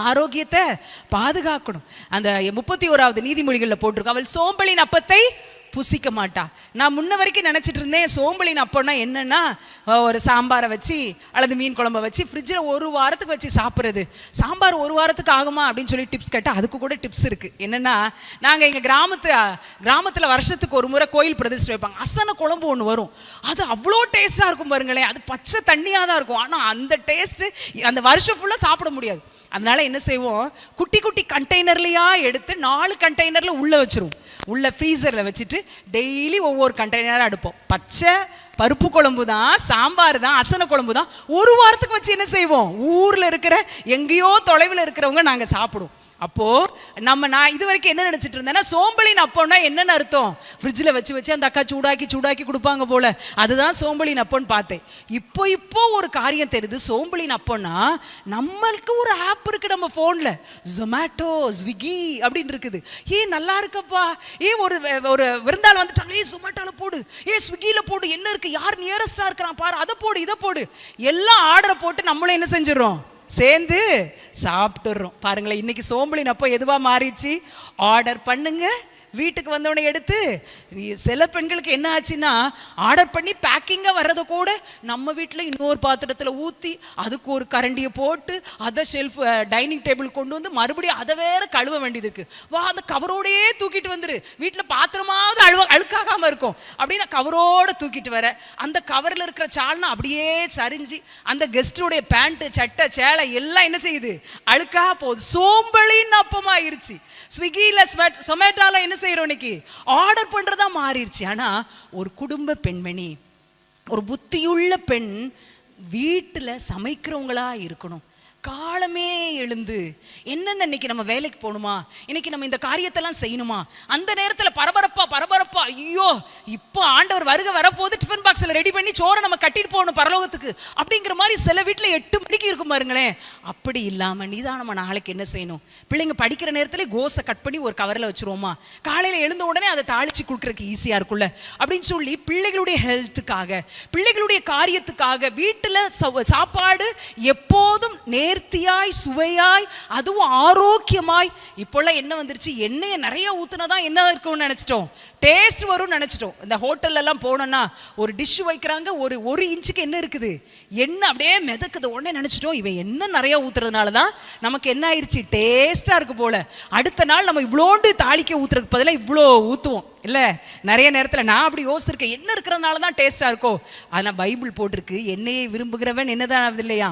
ஆரோக்கியத்தை பாதுகாக்கணும். அந்த 31வது நீதிமொழிகளில் போட்டிருக்கோம், அவள் சோம்பலின் அப்பத்தை புசிக்க மாட்டா. நான் முன்ன வரைக்கும் நினச்சிட்டு இருந்தேன் சோம்பலின் அப்போன்னா என்னன்னா ஒரு சாம்பாரை வச்சு அல்லது மீன் குழம்பை வச்சு ஃப்ரிட்ஜில் 1 வாரத்துக்கு வச்சு சாப்பிட்றது. சாம்பார் 1 வாரத்துக்கு ஆகுமா அப்படின்னு சொல்லி டிப்ஸ் கேட்டால் அதுக்கு கூட டிப்ஸ் இருக்குது. என்னென்னா நாங்கள் எங்கள் கிராமத்தில் வருஷத்துக்கு ஒரு முறை கோயில் பிரதிஷ்டை வைப்பாங்க. அசன குழம்பு ஒன்று வரும், அது அவ்வளோ டேஸ்ட்டாக இருக்கும் பாருங்களேன். அது பச்சை தண்ணியாக தான் இருக்கும், ஆனால் அந்த டேஸ்ட்டு அந்த வருஷம் ஃபுல்லாக சாப்பிட முடியாது. அதனால என்ன செய்வோம், குட்டி குட்டி கண்டெய்னர்லையா எடுத்து 4 கண்டெய்னரில் உள்ளே வச்சிருவோம். உள்ள ஃப்ரீசரில் வச்சுட்டு டெய்லி ஒவ்வொரு கண்டெய்னராக எடுப்போம். பச்சை பருப்பு குழம்பு தான், சாம்பார் தான், அசன குழம்பு தான் 1 வாரத்துக்கு வச்சு என்ன செய்வோம், ஊரில் இருக்கிற எங்கேயோ தொலைவில் இருக்கிறவங்க நாங்கள் சாப்பிடுவோம். அப்போது நான் இது வரைக்கும் என்ன நினச்சிட்டு இருந்தேன்னா சோம்பலின் அப்போன்னா என்னென்னு அர்த்தம், ஃப்ரிட்ஜில் வச்சு அந்த அக்கா சூடாக்கி கொடுப்பாங்க போல், அதுதான் சோம்பலின் அப்போன்னு பார்த்தேன். இப்போ ஒரு காரியம் தெரியுது, சோம்பலின் அப்போன்னா நம்மளுக்கு ஒரு ஆப் இருக்குது நம்ம ஃபோனில், ஜொமேட்டோ ஸ்விக்கி அப்படின்னு இருக்குது. நல்லா இருக்கப்பா, ஒரு விருந்தாள் வந்துட்டாங்க, ஜொமேட்டோவில் போடு, ஸ்விக்கியில் போடு, என்ன இருக்குது, யார் நியரஸ்டாக இருக்கிறான் பாரு, அதை போடு இதை போடு, எல்லாம் ஆர்டரை போட்டு நம்மளும் என்ன செஞ்சிடறோம், சேர்ந்து சாப்பிட்டுறோம். பாருங்களேன், இன்னைக்கு சோம்பலின் அப்போ எதுவா மாறிடுச்சு, ஆர்டர் பண்ணுங்க வீட்டுக்கு வந்தவொடனே எடுத்து. சில பெண்களுக்கு என்ன ஆச்சுன்னா ஆர்டர் பண்ணி பேக்கிங்காக வர்றதை கூட நம்ம வீட்டில் இன்னொரு பாத்திரத்தில் ஊற்றி அதுக்கு ஒரு கரண்டியை போட்டு அதை ஷெல்ஃப் டைனிங் டேபிள் கொண்டு வந்து மறுபடியும் அதை வேற கழுவ வேண்டியது இருக்கு. அந்த கவரோடையே தூக்கிட்டு வந்துரு, வீட்டில் பாத்திரமாவது அழுக்காகாமல் இருக்கும் அப்படின்னு கவரோடு தூக்கிட்டு வர, அந்த கவரில் இருக்கிற சால்னா அப்படியே சரிஞ்சு அந்த கெஸ்டோடைய பேண்ட்டு சட்டை சேலை எல்லாம் என்ன செய்யுது, அழுக்காக போகுது. சோம்பலின்னு அப்பமாயிருச்சு. ஸ்விக்கியில் சொமேட்டோவில் என்ன செய்கிறோம், இன்னைக்கு ஆர்டர் பண்ணுறதா மாறிடுச்சு. ஆனால் ஒரு குடும்ப பெண்மணி, ஒரு புத்தியுள்ள பெண் வீட்டில் சமைக்கிறவங்களா இருக்கணும். காலமே எழுந்து என்னென்ன இன்னைக்கு நம்ம வேலைக்கு போகணுமா, இன்னைக்கு நம்ம இந்த காரியத்தெல்லாம் செய்யணுமா, அந்த நேரத்தில் பரபரப்பா ஐயோ இப்போ ஆண்டவர் வருகை வரப்போது, டிஃபன் பாக்ஸில் ரெடி பண்ணி சோறை நம்ம கட்டிட்டு போகணும் பரலோகத்துக்கு அப்படிங்கிற மாதிரி சில வீட்டில் 8 மணிக்கு இருக்கும் பாருங்களேன். அப்படி இல்லாமல் நிதானமாக நாளைக்கு என்ன செய்யணும், பிள்ளைங்க படிக்கிற நேரத்தில் கோஸை கட் பண்ணி ஒரு கவரில் வச்சுருவோமா, காலையில் எழுந்த உடனே அதை தாளித்து கொடுக்குறதுக்கு ஈஸியாக இருக்குல்ல அப்படின்னு சொல்லி பிள்ளைகளுடைய ஹெல்த்துக்காக, பிள்ளைகளுடைய காரியத்துக்காக வீட்டில் சாப்பாடு எப்போதும் நேர்த்தியாய் சுவையாய் அதுவும் ஆரோக்கியமாய். இப்போல்லாம் என்ன வந்துருச்சு, எண்ணெயை நிறைய ஊத்துனதான் என்ன இருக்கும்னு நினைச்சிட்டோம், டேஸ்ட் வரும்னு நினைச்சிட்டோம். இந்த ஹோட்டல்ல எல்லாம் போனோம்னா ஒரு டிஷ் வைக்கிறாங்க, ஒரு இன்ச்சுக்கு என்ன இருக்குது, எண்ணெய் அப்படியே மிதக்குது. உடனே நினைச்சிட்டோம் இவன் என்ன நிறைய ஊத்துறதுனால தான் நமக்கு என்ன ஆயிடுச்சு, டேஸ்டா இருக்கு போல. அடுத்த நாள் நம்ம இவ்வளோண்டு தாளிக்க ஊத்துறதுக்கு பதிலாக இவ்வளோ ஊற்றுவோம் இல்லை. நிறைய நேரத்தில் நான் அப்படி யோசிச்சிருக்கேன், என்ன இருக்கிறதுனால தான் டேஸ்டா இருக்கோ. ஆனால் பைபிள் போட்டிருக்கு, எண்ணெயை விரும்புகிறவன் என்னதான் ஆகுது இல்லையா,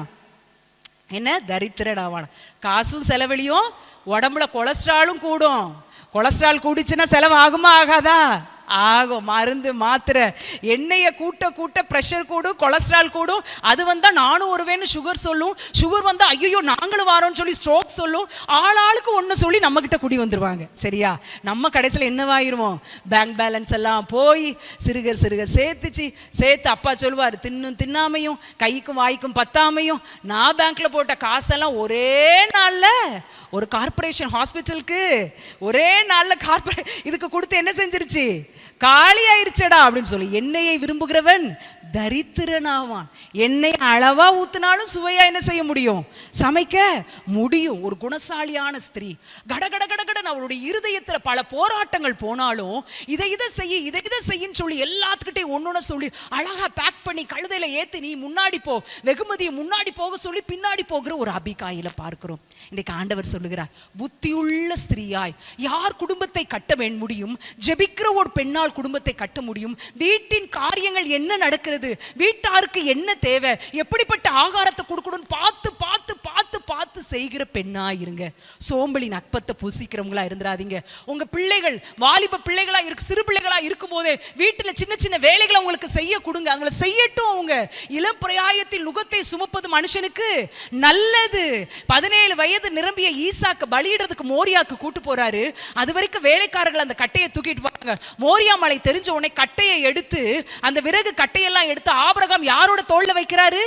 என்ன தரித்திரடாவான. காசும் செலவழியும், உடம்புல கொலஸ்ட்ராலும் கூடும். கொலஸ்ட்ரால் கூடிச்சுன்னா செலவு ஆகுமா ஆகாதா, ஆகும். மருந்து மாத்திரை எண்ணெயை கூட்ட ப்ரெஷர் கூடும், கொலஸ்ட்ரால் கூடும். அது வந்தால் நானும் வருவேன்னு சுகர் சொல்லும், சுகர் வந்தால் ஐயோ நாங்களும் வரோன்னு சொல்லி ஸ்ட்ரோக் சொல்லும். ஆளாளுக்கு ஒன்று சொல்லி நம்மக்கிட்ட குடி வந்துடுவாங்க. சரியா, நம்ம கடைசியில் என்னவாயிருவோம், பேங்க் பேலன்ஸ் எல்லாம் போய் சிறுக சேர்த்து அப்பா சொல்லுவார், தின்னாமையும் கைக்கும் வாய்க்கும் பத்தாமையும். நான் பேங்க்ல போட்ட காசெல்லாம் ஒரே நாளில் ஒரு கார்பரேஷன் ஹாஸ்பிட்டலுக்கு ஒரே நாளில் இதுக்கு கொடுத்து என்ன செஞ்சிருச்சு, காலி ஆயிருச்சடா அப்படின்னு சொல்லி. எண்ணெயை விரும்புகிறவன் தரித்திரனாவான். எண்ணெய் அளவா ஊத்தினாலும் சுவையா என்ன செய்ய முடியும், சமைக்க முடியும். ஒரு குணசாலியான ஸ்திரீ கடகடன்னு அவளுடைய இருதயத்துல பல போராட்டங்கள் போனாலும் இதை செய்யின்னு சொல்லி எல்லாத்துக்கிட்டையும் ஒன்னொன்னு சொல்லி அழகா பேக் பண்ணி கழுதையில ஏத்தி நீ முன்னாடி போ, வெகுமதியை முன்னாடி போக சொல்லி பின்னாடி போகிற ஒரு அபிகாயில பார்க்கிறோம். இன்றைக்கு ஆண்டவர் சொல்லுகிறார், புத்தியுள்ள ஸ்திரீயாய் யார் குடும்பத்தை கட்ட முடியும், ஜெபிக்கிற ஒரு பெண்ணால் குடும்பத்தை கட்ட முடியும். வீட்டின் காரியங்கள் என்ன நடக்கிறது, வீட்டாருக்கு என்ன தேவை, எப்படிப்பட்ட ஆகாரத்தை கொடுக்கணும்னு பார்த்து பார்த்து பார்த்து பார்த்து செய்கிற பெண்ணா இருங்க. சோம்பலின் அப்பத்தை புசிக்கிறவங்களா இருந்துடாதீங்க. உங்க பிள்ளைகள் வாலிப பிள்ளைகளா சிறு பிள்ளைகளா இருக்கும் போதே வீட்டுல சின்ன சின்ன வேலைகளை அவங்களுக்கு செய்ய கொடுங்க. அவங்களை செய்யட்டும். அவங்க இளம் பிரயாயத்தில் நுகத்தை சுமப்பது மனுஷனுக்கு நல்லது. 17 வயது நிரம்பிய ஈசாக்கு பலியிடுறதுக்கு மோரியாக்கு கூட்டு போறாரு. அது வரைக்கும் வேலைக்காரர்கள் அந்த கட்டையை தூக்கிட்டு வாங்க. மோரியா மலை தெரிஞ்ச உடனே கட்டையை எடுத்து அந்த விறகு கட்டையெல்லாம் எடுத்து ஆபிரகாம் யாரோட தோல்ல வைக்கிறாரு,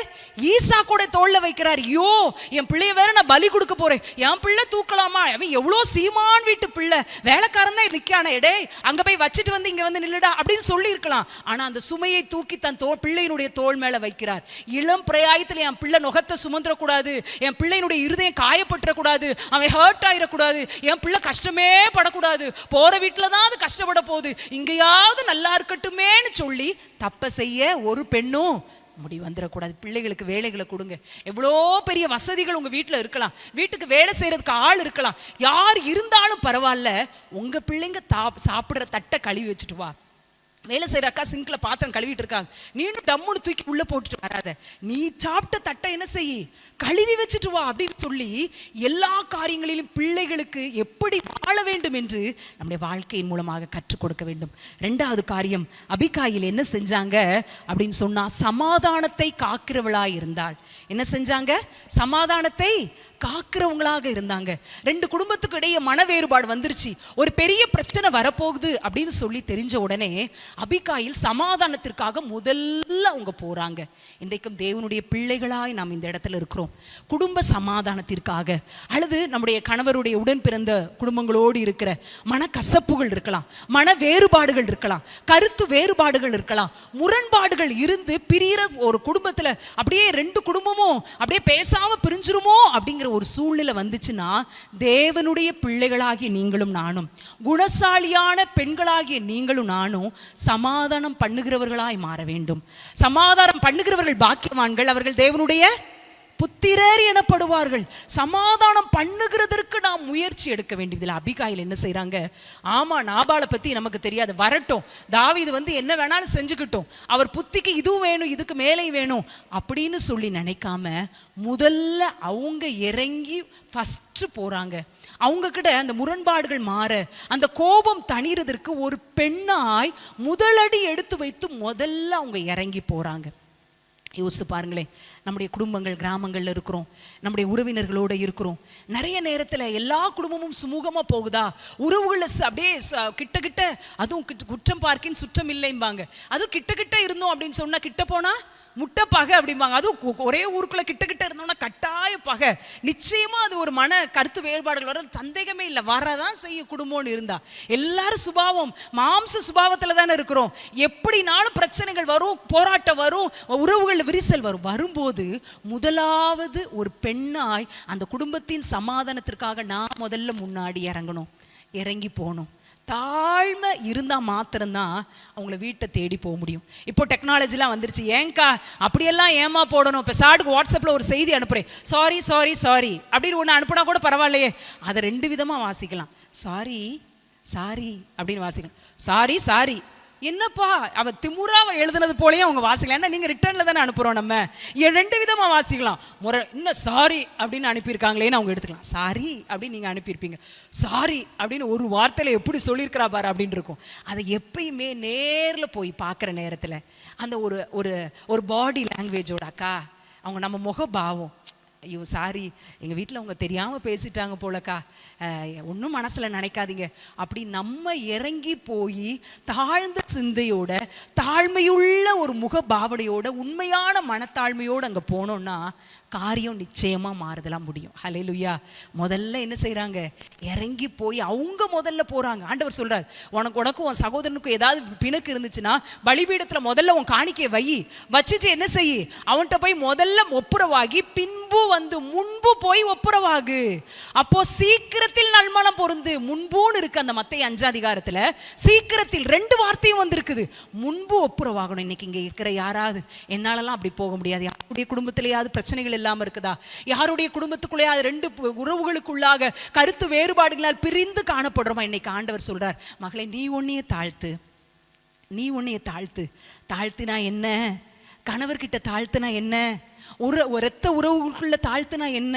ஈசா கூட தோல்ல வைக்கிறார். ஐயோ, என் பிள்ளைய வேற நான் பலி கொடுக்க போறேன், என் பிள்ளை தூக்கலாமா? அவன் எவ்வளோ சீமான் வீட்டு பிள்ளை, வேலைக்காரன் தான் நிக்கான, எடே அங்க போய் வச்சுட்டு வந்து இங்க வந்து நில்லுடா அப்படின்னு சொல்லி இருக்கலாம். ஆனா அந்த சுமையை தூக்கி தன் பிள்ளையினுடைய தோல் மேல வைக்கிறார். இளம் பிரயாயத்தில் என் பிள்ளை நுகத்தை சுமந்துடக்கூடாது, என் பிள்ளையினுடைய இருதயம் காயப்பட்டுறக்கூடாது, அவன் ஹர்ட் ஆயிடக்கூடாது, என் பிள்ளை கஷ்டமே படக்கூடாது, போற வீட்டுல தான் அது கஷ்டப்பட போகுது, இங்கேயாவது நல்லா இருக்கட்டுமேன்னு சொல்லி தப்ப செய்ய ஒரு பெண்ணும் முடி வந்துடக்கூடாது. பிள்ளைகளுக்கு வேலைகளை கொடுங்க. எவ்வளோ பெரிய வசதிகள் உங்க வீட்டில் இருக்கலாம், வீட்டுக்கு வேலை செய்யறதுக்கு ஆள் இருக்கலாம், யார் இருந்தாலும் பரவாயில்ல, உங்க பிள்ளைங்க சாப்பிடுற தட்டை கழுவி வச்சுட்டு வா. வேலை செய்யற அக்கா சிங்க்ல பாத்திரம் கழுவிட்டு இருக்காங்க, நீனும் டம்முன்னு தூக்கி உள்ள போட்டுட்டு வராத, நீ சாப்பிட்ட தட்டை என்ன செய்ய கழுவி வச்சுட்டு வா அப்படின்னு சொல்லி எல்லா காரியங்களிலும் பிள்ளைகளுக்கு எப்படி வாழ வேண்டும் என்று நம்முடைய வாழ்க்கையின் மூலமாக கற்றுக் கொடுக்க வேண்டும். ரெண்டாவது காரியம், அபிகாயில் என்ன செஞ்சாங்க அப்படின்னு சொன்னா, சமாதானத்தை காக்கிறவளாய் இருந்தாள். என்ன செஞ்சாங்க? சமாதானத்தை காக்கிறவங்களாக இருந்தாங்க. ரெண்டு குடும்பத்துக்கு இடையே மன வேறுபாடு வந்துருச்சு, ஒரு பெரிய பிரச்சனை வரப்போகுது அப்படின்னு சொல்லி தெரிஞ்ச உடனே அபிகாயில் சமாதானத்திற்காக முதல்ல அவங்க போறாங்க. இன்றைக்கும் தேவனுடைய பிள்ளைகளாய் நாம் இந்த இடத்துல இருக்கிறோம். குடும்ப சமாதானத்திற்காக, அல்லது நம்முடைய கணவருடைய உடன் பிறந்த குடும்பங்களோடு இருக்கிற மனக்கசப்புகள் இருக்கலாம், மன வேறுபாடுகள் இருக்கலாம், கருத்து வேறுபாடுகள் இருக்கலாம், முரண்பாடுகள் இருந்து பிரிகிற ஒரு குடும்பத்துல அப்படியே ரெண்டு குடும்பமும் அப்படியே பேசாம பிரிஞ்சிருமோ அப்படிங்கிற ஒரு சூழ்நிலை வந்துச்சுன்னா, தேவனுடைய பிள்ளைகளாகிய நீங்களும் நானும், குணசாலியான பெண்களாகிய நீங்களும் நானும் சமாதானம் பண்ணுகிறவர்களாய் மாற வேண்டும். சமாதானம் பண்ணுகிறவர்கள் பாக்கியவான்கள், அவர்கள் தேவனுடைய புத்திரர் எனப்படுவார்கள். சமாதானம் பண்ணுகிறதற்கு நாம் முயற்சி எடுக்க வேண்டியதில்லை. அபிகாயில் என்ன செய்யறாங்க? ஆமா, நாபாலை பத்தி நமக்கு தெரியாது, வரட்டும், தாவீது வந்து என்ன வேணாலும் செஞ்சுக்கிட்டோம், அவர் புத்திக்கு இதுவும் வேணும் இதுக்கு மேலே வேணும் அப்படின்னு சொல்லி நினைக்காம முதல்ல அவங்க இறங்கி ஃபர்ஸ்ட் போறாங்க. அவங்க கிட்ட அந்த முரண்பாடுகள் மாற, அந்த கோபம் தணிறதற்கு ஒரு பெண்ணாய் முதலடி எடுத்து வைத்து முதல்ல அவங்க இறங்கி போறாங்க. யோசிச்சு பாருங்களேன், நம்முடைய குடும்பங்கள் கிராமங்கள்ல இருக்கிறோம், நம்முடைய உறவினர்களோட இருக்கிறோம், நிறைய நேரத்துல எல்லா குடும்பமும் சுமூகமா போகுதா? உறவுகளை அப்படியே கிட்ட கிட்ட, அதுவும் குற்றம் பார்க்கின் சுற்றம் இல்லைம்பாங்க, அதுவும் கிட்ட கிட்ட இருந்தோம் அப்படின்னு சொன்னா, கிட்ட போனா முட்டை பகை அப்படிம்பாங்க. அதுவும் ஒரே ஊருக்குள்ள கிட்ட கிட்ட இருந்தோம்னா கட்டாய பகை. நிச்சயமா அது ஒரு மன கருத்து வேறுபாடுகள் வர சந்தேகமே இல்லை, வரதான் செய்ய குடும்பம்னு இருந்தா. எல்லாரும் சுபாவம் மாம்ச சுபாவத்துல தானே இருக்கிறோம். எப்படினாலும் பிரச்சனைகள் வரும், போராட்டம் வரும், உறவுகள் விரிசல் வரும். வரும்போது முதலாவது ஒரு பெண்ணாய் அந்த குடும்பத்தின் சமாதானத்திற்காக நான் முதல்ல முன்னாடி இறங்கணும், இறங்கி போகணும். தாழ்மை இருந்தால் மாத்திரம்தான் அவங்கள வீட்டை தேடி போக முடியும். இப்போ டெக்னாலஜிலாம் வந்துருச்சு, ஏங்கா அப்படியெல்லாம் ஏமா போடணும்? இப்போ சாடுக்கு வாட்ஸ்அப்பில் ஒரு செய்தி அனுப்புகிறேன், சாரி சாரி சாரி அப்படின்னு ஒன்று அனுப்புனா கூட பரவாயில்லையே, அதை ரெண்டு விதமாக வாசிக்கலாம். சாரி சாரி அப்படின்னு வாசிக்கலாம். சாரி சாரி என்னப்பா, அவ திமுறாவை எழுதுனது போலயே அவங்க வாசிக்கலாம். ஏன்னா நீங்க ரிட்டர்ன்ல தானே அனுப்புறோம், நம்ம ரெண்டு விதமா வாசிக்கலாம். முறை இன்னும் சாரி அப்படின்னு அனுப்பியிருக்காங்களேன்னு அவங்க எடுத்துக்கலாம். சாரி அப்படின்னு நீங்க அனுப்பியிருப்பீங்க, சாரி அப்படின்னு ஒரு வார்த்தையில எப்படி சொல்லியிருக்கிறா பாரு அப்படின்னு இருக்கும். அதை எப்பயுமே நேரில் போய் பார்க்குற நேரத்தில் அந்த ஒரு ஒரு ஒரு பாடி லாங்குவேஜோட, அக்கா அவங்க நம்ம முகபாவம், ஐயோ சாரி எங்கள் வீட்டில் அவங்க தெரியாமல் பேசிட்டாங்க போலக்கா, ஒன்றும் மனசில் நினைக்காதீங்க அப்படி நம்ம இறங்கி போய் தாழ்ந்த சிந்தையோட, தாழ்மையுள்ள ஒரு முகபாவனையோட, உண்மையான மனத்தாழ்மையோடு அங்கே போனோம்னா காரியம் நிச்சயமா மாறுதலாம் முடியும். ஹல்லேலூயா. முதல்ல என்ன செய்யறாங்க? இறங்கி போய் அவங்க முதல்ல போறாங்க. ஆண்டவர் சொல்றார், உனக்கும் உன் சகோதரனுக்கும் ஏதாவது பிணக்கு இருந்துச்சுன்னா பலிபீடத்துல முதல்ல உன் காணிக்கையை வச்சுட்டு என்ன செய்ய, அவன்கிட்ட போய் முதல்ல ஒப்புரவாகி பின்பு வந்து முன்பு போய் ஒப்புரவாகு. அப்போ சீக்கிரத்தில் நல்மனம் பொருந்து, முன்புன்னு இருக்கு அந்த மத்தேயு 5 அதிகாரத்துல, சீக்கிரத்தில் ரெண்டு வார்த்தையும் வந்திருக்குது. முன்பு ஒப்புரவாகணும். இன்னைக்கு இங்க இருக்கிற யாராவது, என்னாலலாம் அப்படி போக முடியாது, யாருடைய குடும்பத்திலேயாவது பிரச்சனைகள் இல்லாம இருக்குதா? யாருடைய குடும்பத்துக்குள்ளே ரெண்டு உறவுகளுக்குள்ளாக கருத்து வேறுபாடுகளால் பிரிந்து காணப்படுறோமா? இன்னைக்கு ஆண்டவர் சொல்றார், மகளே நீ உன்னைய தாழ்த்து, நீ உன்னைய தாழ்த்து. தாழ்த்தினா என்ன? கணவர்கிட்ட தாழ்த்தினா என்ன? ஒரு இரத்த உறவுகளுக்குள்ள தாழ்த்தினா என்ன?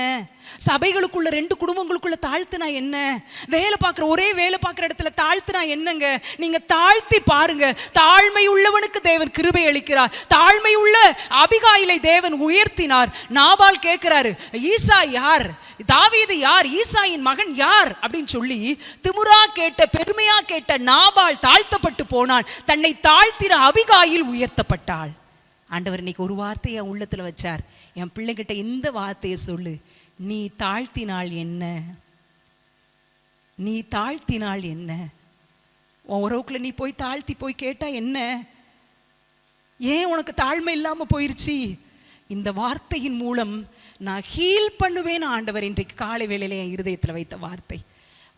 சபைகளுக்குள்ள ரெண்டு குடும்பங்களுக்குள்ள தாழ்த்தினா என்ன? வேலை பார்க்குற ஒரே வேலை பார்க்குற இடத்துல தாழ்த்தினா என்னங்க? நீங்க தாழ்த்தி பாருங்க. தாழ்மை உள்ளவனுக்கு தேவன் கிருபை அளிக்கிறார். தாழ்மை உள்ள அபிகாயிலை தேவன் உயர்த்தினார். நாபால் கேட்கிறாரு, ஈசா யார்? தாவீது யார்? ஈசாயின் மகன் யார் அப்படின்னு சொல்லி திமுறா கேட்ட, பெருமையா கேட்ட நாபால் தாழ்த்தப்பட்டு போனான். தன்னை தாழ்த்தின அபிகாயில் உயர்த்தப்பட்டாள். ஆண்டவர் இன்னைக்கு ஒரு வார்த்தையை என் உள்ளத்துல வச்சார். என் பிள்ளைகிட்ட இந்த வார்த்தையை சொல்லு, நீ தாழ்த்தினால் என்ன, நீ தாழ்த்தினால் என்ன, உன் உறவுக்குள்ள நீ போய் தாழ்த்தி போய் கேட்டா என்ன, ஏன் உனக்கு தாழ்மை இல்லாம போயிருச்சு? இந்த வார்த்தையின் மூலம் நான் ஹீல் பண்ணுவேன் ஆண்டவர் இன்றைக்கு காலை வேளையில என் இருதயத்துல வைத்த வார்த்தை.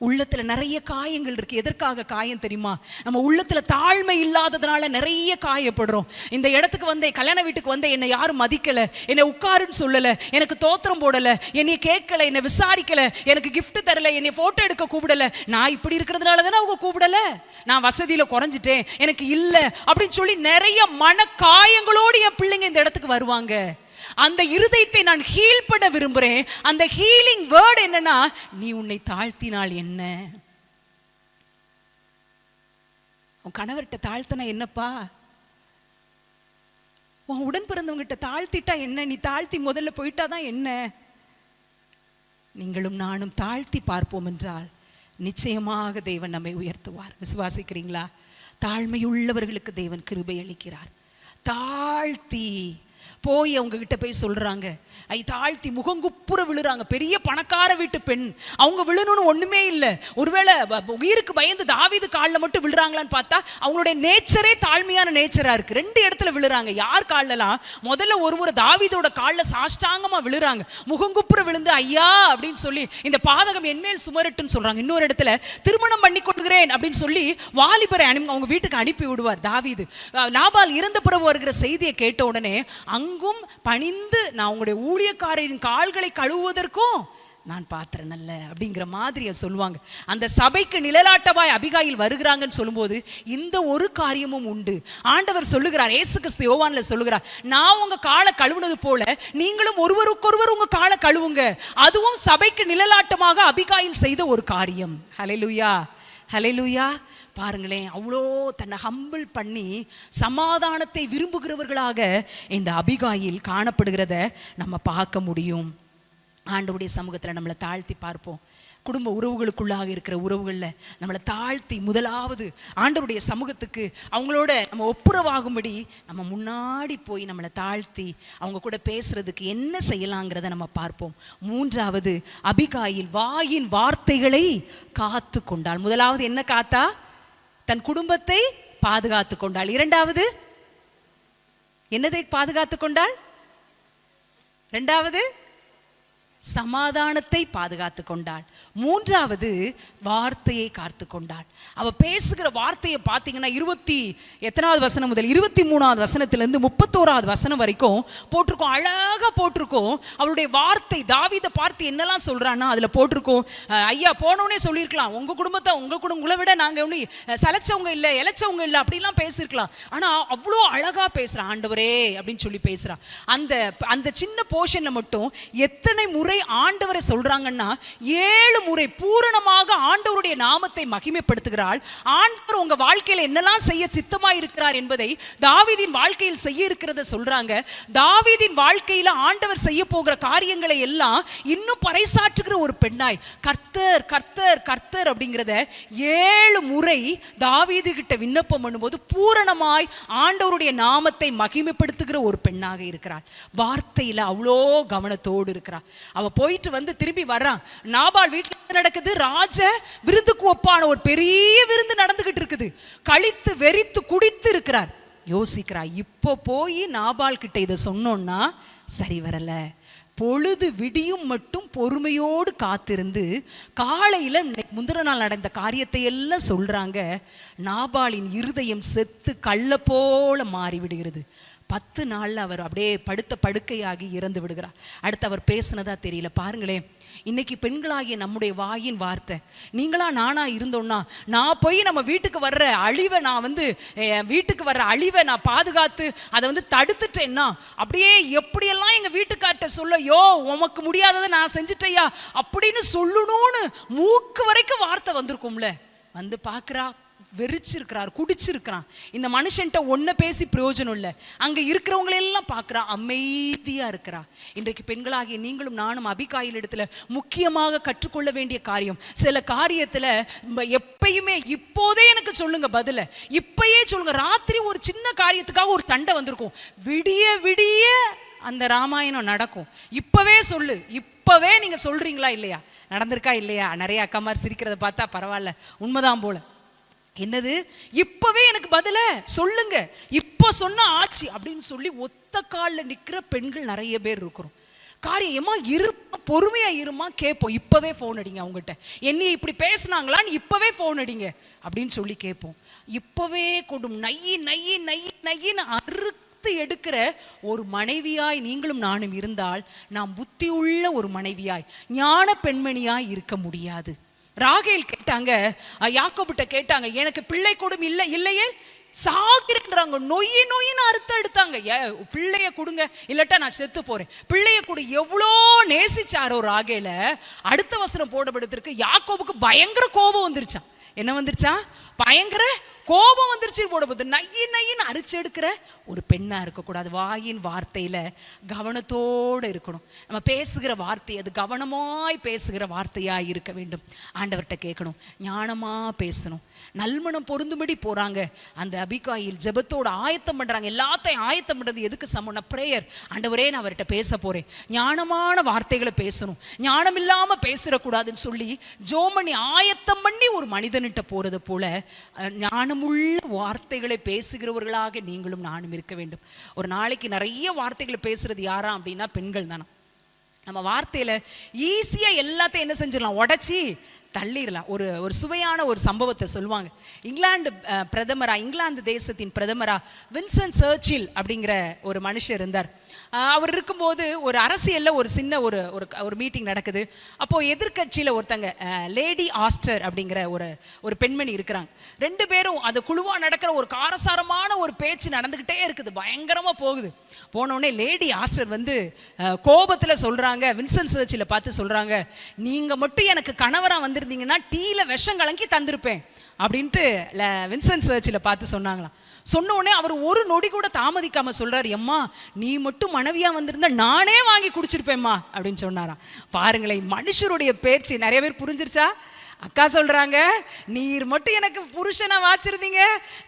உள்ளத்துல நிறைய காயங்கள் இருக்கு. எதற்காக காயம் தெரியுமா? நம்ம உள்ளத்துல தாழ்மை இல்லாததுனால நிறைய காயப்படுறோம். இந்த இடத்துக்கு வந்தேன், கல்யாண வீட்டுக்கு வந்தேன், என்னை யாரும் மதிக்கல, என்னை உட்காருன்னு சொல்லல, எனக்கு தோத்திரம் போடல, என்னை கேட்கல, என்னை விசாரிக்கல, எனக்கு கிஃப்ட் தரல, என்னை போட்டோ எடுக்க கூப்பிடல. நான் இப்படி இருக்கிறதுனால தானே அவங்க கூப்பிடல, நான் வசதியில குறைஞ்சிட்டேன், எனக்கு இல்ல அப்படின்னு சொல்லி நிறைய மன காயங்களோடு என் பிள்ளைங்க இந்த இடத்துக்கு வருவாங்க. அந்த இருதயத்தை நான் ஹீல் பண்ண விரும்புறேன். அந்த ஹீலிங் வேர்ட் என்னன்னா, நீ உன்னை தாழ்த்தினால் என்ன. உன் கணவர்கிட்ட தாழ்த்தினா என்னப்பா, உன் உடன் பிறந்தவங்கிட்ட தாழ்த்திட்டா என்ன, நீ தாழ்த்தி முதல்ல போயிட்டாதான் என்ன. நீங்களும் நானும் தாழ்த்தி பார்ப்போம் என்றால் நிச்சயமாக தேவன் நம்மை உயர்த்துவார். விசுவாசிக்கிறீங்களா? தாழ்மையுள்ளவர்களுக்கு தேவன் கிருபை அளிக்கிறார். தாழ்த்தி போய் அவங்க கிட்ட போய் சொல்றாங்க, தாழ்த்தி முகங்குப்புற விழுறாங்க. பெரிய பணக்கார வீட்டு பெண், அவங்க விழுணும்னு ஒண்ணுமே இல்லை. ஒருவேளை உயிருக்கு பயந்து தாவீது காலில் மட்டும் விழுறாங்களான்னு பார்த்தா அவங்களுடைய நேச்சரே தாழ்மையான நேச்சரா இருக்கு. 2 இடத்துல விழுறாங்க. யார் காலெல்லாம்? முதல்ல ஒரு முறை தாவீதோட காலில் சாஷ்டாங்கமா விழுறாங்க. முகங்குப்புற விழுந்து ஐயா அப்படின்னு சொல்லி இந்த பாதகம் என்மேல் சுமரட்டுன்னு சொல்றாங்க. இன்னொரு இடத்துல திருமணம் பண்ணி கொள்கிறேன் அப்படின்னு சொல்லி வாலிபரை அவங்க வீட்டுக்கு அனுப்பி விடுவார் தாவீது. நாபால் இறந்த பிறகு வருகிற செய்தியை கேட்ட உடனே அங்கும் பணிந்து நான் உங்களுடைய ஊழியக்காரரின் கால்களை கழுவுவதற்கும் நான் பாத்திரம் அல்ல அப்படிங்கிற மாதிரி சொல்லுவாங்க. அந்த சபைக்கு நிழலாட்டமாய் அபிகாயில் வருகிறாங்கன்னு சொல்லும்போது இந்த ஒரு காரியமும் உண்டு. ஆண்டவர் சொல்லுகிறார், இயேசு கிறிஸ்து யோவான்ல சொல்லுகிறார், நான் உங்க காலை கழுவுனது போல நீங்களும் ஒருவருக்கொருவர் உங்க காலை கழுவுங்க. அதுவும் சபைக்கு நிழலாட்டமாக அபிகாயில் செய்த ஒரு காரியம். ஹல்லேலூயா, ஹல்லேலூயா. பாருங்களேன், அவ்வளோ தன்னை ஹம்பிள் பண்ணி சமாதானத்தை விரும்புகிறவர்களாக இந்த அபிகாயில் காணப்படுகிறத நம்ம பார்க்க முடியும். ஆண்டவருடைய சமூகத்தில் நம்மளை தாழ்த்தி பார்ப்போம். குடும்ப உறவுகளுக்குள்ளாக இருக்கிற உறவுகளில் நம்மளை தாழ்த்தி முதலாவது ஆண்டவருடைய சமூகத்துக்கு அவங்களோட நம்ம ஒப்புரவாகும்படி நம்ம முன்னாடி போய் நம்மளை தாழ்த்தி அவங்க கூட பேசுறதுக்கு என்ன செய்யலாங்கிறத நம்ம பார்ப்போம். 3வது, அபிகாயில் வாயின் வார்த்தைகளை காத்து கொண்டாள். முதலாவது என்ன காத்தா? தன் குடும்பத்தை பாதுகாத்து கொண்டாள். 2வது என்னதை பாதுகாத்து கொண்டாள்? 2வது சமாதானத்தை பாதுகாத்து கொண்டாள். 3வது வார்த்தையை காத்து கொண்டாள். அவ பேசுகிற வார்த்தையை பார்த்தீங்கன்னா 20 வசனம் முதல் 23வது வசனத்திலிருந்து 31வது வசனம் வரைக்கும் போட்டிருக்கோம். அழகா போட்டிருக்கோம். அவளுடைய வார்த்தை தாவீதை பார்த்து என்னெல்லாம் சொல்றான்னா அதுல போட்டிருக்கோம். ஐயா போனோடனே சொல்லியிருக்கலாம், உங்க குடும்பத்தை உங்களை விட நாங்க ஒன்னும் சலைச்சவங்க இல்லை, இழைச்சவங்க இல்லை அப்படிலாம் பேசியிருக்கலாம். ஆனா அவ்வளோ அழகா பேசுறான். ஆண்டவரே அப்படின்னு சொல்லி பேசுறான். அந்த சின்ன போர்ஷன்ல மட்டும் எத்தனை முறை ஆண்டவரை சொல்றாங்கன்னா 7 முறை பூரணமாக ஆண்டவருடைய நாமத்தை மகிமைப்படுத்துகிறாள். ஆண்டவர் உங்க வாழ்க்கையில என்னெல்லாம் செய்ய சித்தமாய் இருக்கிறார் என்பதை தாவீதின் வாழ்க்கையில் செய்ய இருக்கிறத சொல்றாங்க. தாவீதின் வாழ்க்கையில ஆண்டவர் செய்ய போகிற காரியங்களை எல்லாம் இன்னும் பறைசாற்றுகிற ஒரு பெண்ணாய் கர்த்தர் கர்த்தர் கர்த்தர் அப்படிங்கிறத 7 முறை தாவீது கிட்ட விண்ணப்பம் பண்ணும்போது பூரணமாய் ஆண்டவருடைய நாமத்தை மகிமைப்படுத்துகிற ஒரு பெண்ணாக இருக்கிறாள். வார்த்தையில அவ்வளோ கவனத்தோடு இருக்கிறாள். அவ போயிட்டு வந்து திரும்பி வர்றான். நாபால் வீட்டுல நடக்குது, ராஜ விருந்துக்கு ஒப்பான ஒரு பெரிய விருந்து நடந்துகிட்டு இருக்குது. கழித்து வெறித்து குடித்து இருக்கிறார். யோசிக்கிறா, இப்போ போய் நாபால் கிட்ட இதை சொன்னோன்னா சரி வரல. பொழுது விடியும் மட்டும் பொறுமையோடு காத்திருந்து காலையில முந்தின நாள் நடந்த காரியத்தை எல்லாம் சொல்றாங்க. நாபாலின் இருதயம் செத்து கள்ள போல மாறி விடுகிறது. 10 நாள்ல அவர் அப்படியே படுத்த படுக்கையாகி இறந்து விடுகிறார். அடுத்து அவர் பேசினதா தெரியல. பாருங்களேன், இன்னைக்கு பெண்களாகிய நம்முடைய வாயின் வார்த்தை, நீங்களா நானா இருந்தோம்னா, நான் போய் நம்ம வீட்டுக்கு வர்ற அழிவை நான் பாதுகாத்து அதை தடுத்துட்டேன்னா அப்படியே எப்படியெல்லாம் எங்க வீட்டுக்கார்ட்ட சொல்ல, யோ உமக்கு முடியாததை நான் செஞ்சுட்டேயா அப்படின்னு சொல்லணும்னு மூக்கு வரைக்கும் வார்த்தை வந்திருக்கும்ல. வந்து பார்க்குறா, வெறிச்சிருக்கிறார், குடிச்சிருக்கிறான். இந்த மனுஷன்ட்ட ஒன்ன பேசி பிரயோஜனம் இல்லை. அங்க இருக்கிறவங்களெல்லாம் பார்க்குறான், அமைதியா இருக்கிறா. இன்றைக்கு பெண்களாகிய நீங்களும் நானும் அபிகாயில் இடத்துல முக்கியமாக கற்றுக்கொள்ள வேண்டிய காரியம், சில காரியத்துல எப்பயுமே இப்போதே எனக்கு சொல்லுங்க பதில, இப்பயே சொல்லுங்க. ராத்திரி ஒரு சின்ன காரியத்துக்காக ஒரு சண்டை வந்திருக்கும், விடிய விடிய அந்த ராமாயணம் நடக்கும். இப்பவே சொல்லு, இப்பவே நீங்க சொல்றீங்களா இல்லையா? நடந்திருக்கா இல்லையா? நிறைய அக்காமார் சிரிக்கிறத பார்த்தா பரவாயில்ல, உண்மைதான் போல. என்னது இப்பவே எனக்கு பதில சொல்லுங்க, இப்ப சொன்ன ஆச்சு அப்படின்னு சொல்லி ஒத்த காலில் நிக்கிற பெண்கள் நிறைய பேர் இருக்கிறோம். காரியமா இரு, பொறுமையா இருமா, கேட்போம். இப்பவே போன் அடிங்க அவங்ககிட்ட, என்னைய இப்படி பேசினாங்களான்னு இப்பவே போன் அடிங்க அப்படின்னு சொல்லி கேட்போம். இப்பவே கொடும் நையி நையி நையி நையின்னு அறுத்து எடுக்கிற ஒரு மனைவியாய் நீங்களும் நானும் இருந்தால் நாம் புத்தி உள்ள ஒரு மனைவியாய், ஞான பெண்மணியாய் இருக்க முடியாது. ராகேல் கேட்டாங்க, யாக்கோபிட்ட கேட்டாங்க, எனக்கு பிள்ளை கூடும் இல்லை, இல்லையே சாகிறேன்றாங்க. நொய்யி நொய்யின்னு அறுத்து எடுத்தாங்க. பிள்ளைய கொடுங்க, இல்லட்டா நான் செத்து போறேன், பிள்ளைய கொடு. எவ்வளோ நேசிச்சாரோ ராகேல. அடுத்த வசனம் போடப்படுத்திருக்கு, யாக்கோபுக்கு பயங்கர கோபம் வந்துருச்சான். என்ன வந்துருச்சான்? பயங்கர கோபம் வந்துருச்சு போடப்படுது. நையி நையின்னு அரிச்சு எடுக்கிற ஒரு பெண்ணா இருக்கக்கூடாது. வாயின் வார்த்தையில கவனத்தோடு இருக்கணும். நம்ம பேசுகிற வார்த்தை அது கவனமாய் பேசுகிற வார்த்தையாய் இருக்க வேண்டும். ஆண்டவர்கிட்ட கேட்கணும், ஞானமா பேசணும். நல்மணம் பொருந்தும்படி போறாங்க. அந்த அபிகாயில் ஜெபத்தோடு ஆயத்தம் பண்றாங்க. எல்லாத்தையும் ஆயத்தம் பண்றது எதுக்கு சமம்னா பிரேயர். ஆண்டவரே நான் அவர்கிட்ட பேச போறேன், ஞானமான வார்த்தைகளை பேசணும், ஞானம் இல்லாம பேசிடக்கூடாதுன்னு சொல்லி ஜோமணி ஆயத்தம் பண்ணி ஒரு மனிதனிட்ட போறது போல ஞானமுள்ள வார்த்தைகளை பேசுகிறவர்களாக நீங்களும் நானும் இருக்க வேண்டும். ஒரு நாளைக்கு நிறைய வார்த்தைகளை பேசுறது யாரா அப்படின்னா பெண்கள் தானா. நம்ம வார்த்தையில ஈஸியா எல்லாத்தையும் என்ன செஞ்சிடலாம், உடைச்சி தள்ளிடலாம். ஒரு சுவையான ஒரு சம்பவத்தை சொல்லுவாங்க. இங்கிலாந்து தேசத்தின் பிரதமரா வின்சன் சர்ச்சில் அப்படிங்கிற ஒரு மனுஷர் இருந்தார். அவர் இருக்கும்போது ஒரு அரசியல்ல ஒரு சின்ன ஒரு மீட்டிங் நடக்குது. அப்போ எதிர்கட்சியில ஒருத்தங்க லேடி ஆஸ்டர் அப்படிங்கிற ஒரு பெண்மணி இருக்கிறாங்க. ரெண்டு பேரும் அது குழுவா நடக்கிற ஒரு காரசாரமான ஒரு பேச்சு நடந்துகிட்டே இருக்குது, பயங்கரமா போகுது. போனோடனே லேடி ஆஸ்டர் வந்து கோபத்துல சொல்றாங்க, வின்சன் சர்ச்சில பார்த்து சொல்றாங்க, நீங்க மட்டும் எனக்கு கணவரா வந்திருந்தீங்கன்னா டீல விஷம் கலங்கி தந்திருப்பேன் அப்படின்ட்டு வின்சன் சர்ச்சில் பார்த்து சொன்னாங்களாம். சொன்ன உடனே அவர் ஒரு நொடி கூட தாமதிக்காம சொல்றாரு, எம்மா நீ மட்டும் மனைவியா வந்திருந்தா நானே வாங்கி குடிச்சிருப்பேம்மா அப்படின்னு சொன்னாராம். பாருங்களேன், மனுஷருடைய பேச்சு நிறைய பேர் புரிஞ்சிருச்சா? அக்கா சொல்றாங்க, நீர் மட்டும் எனக்கு புருஷனா வாச்சிருந்தீங்க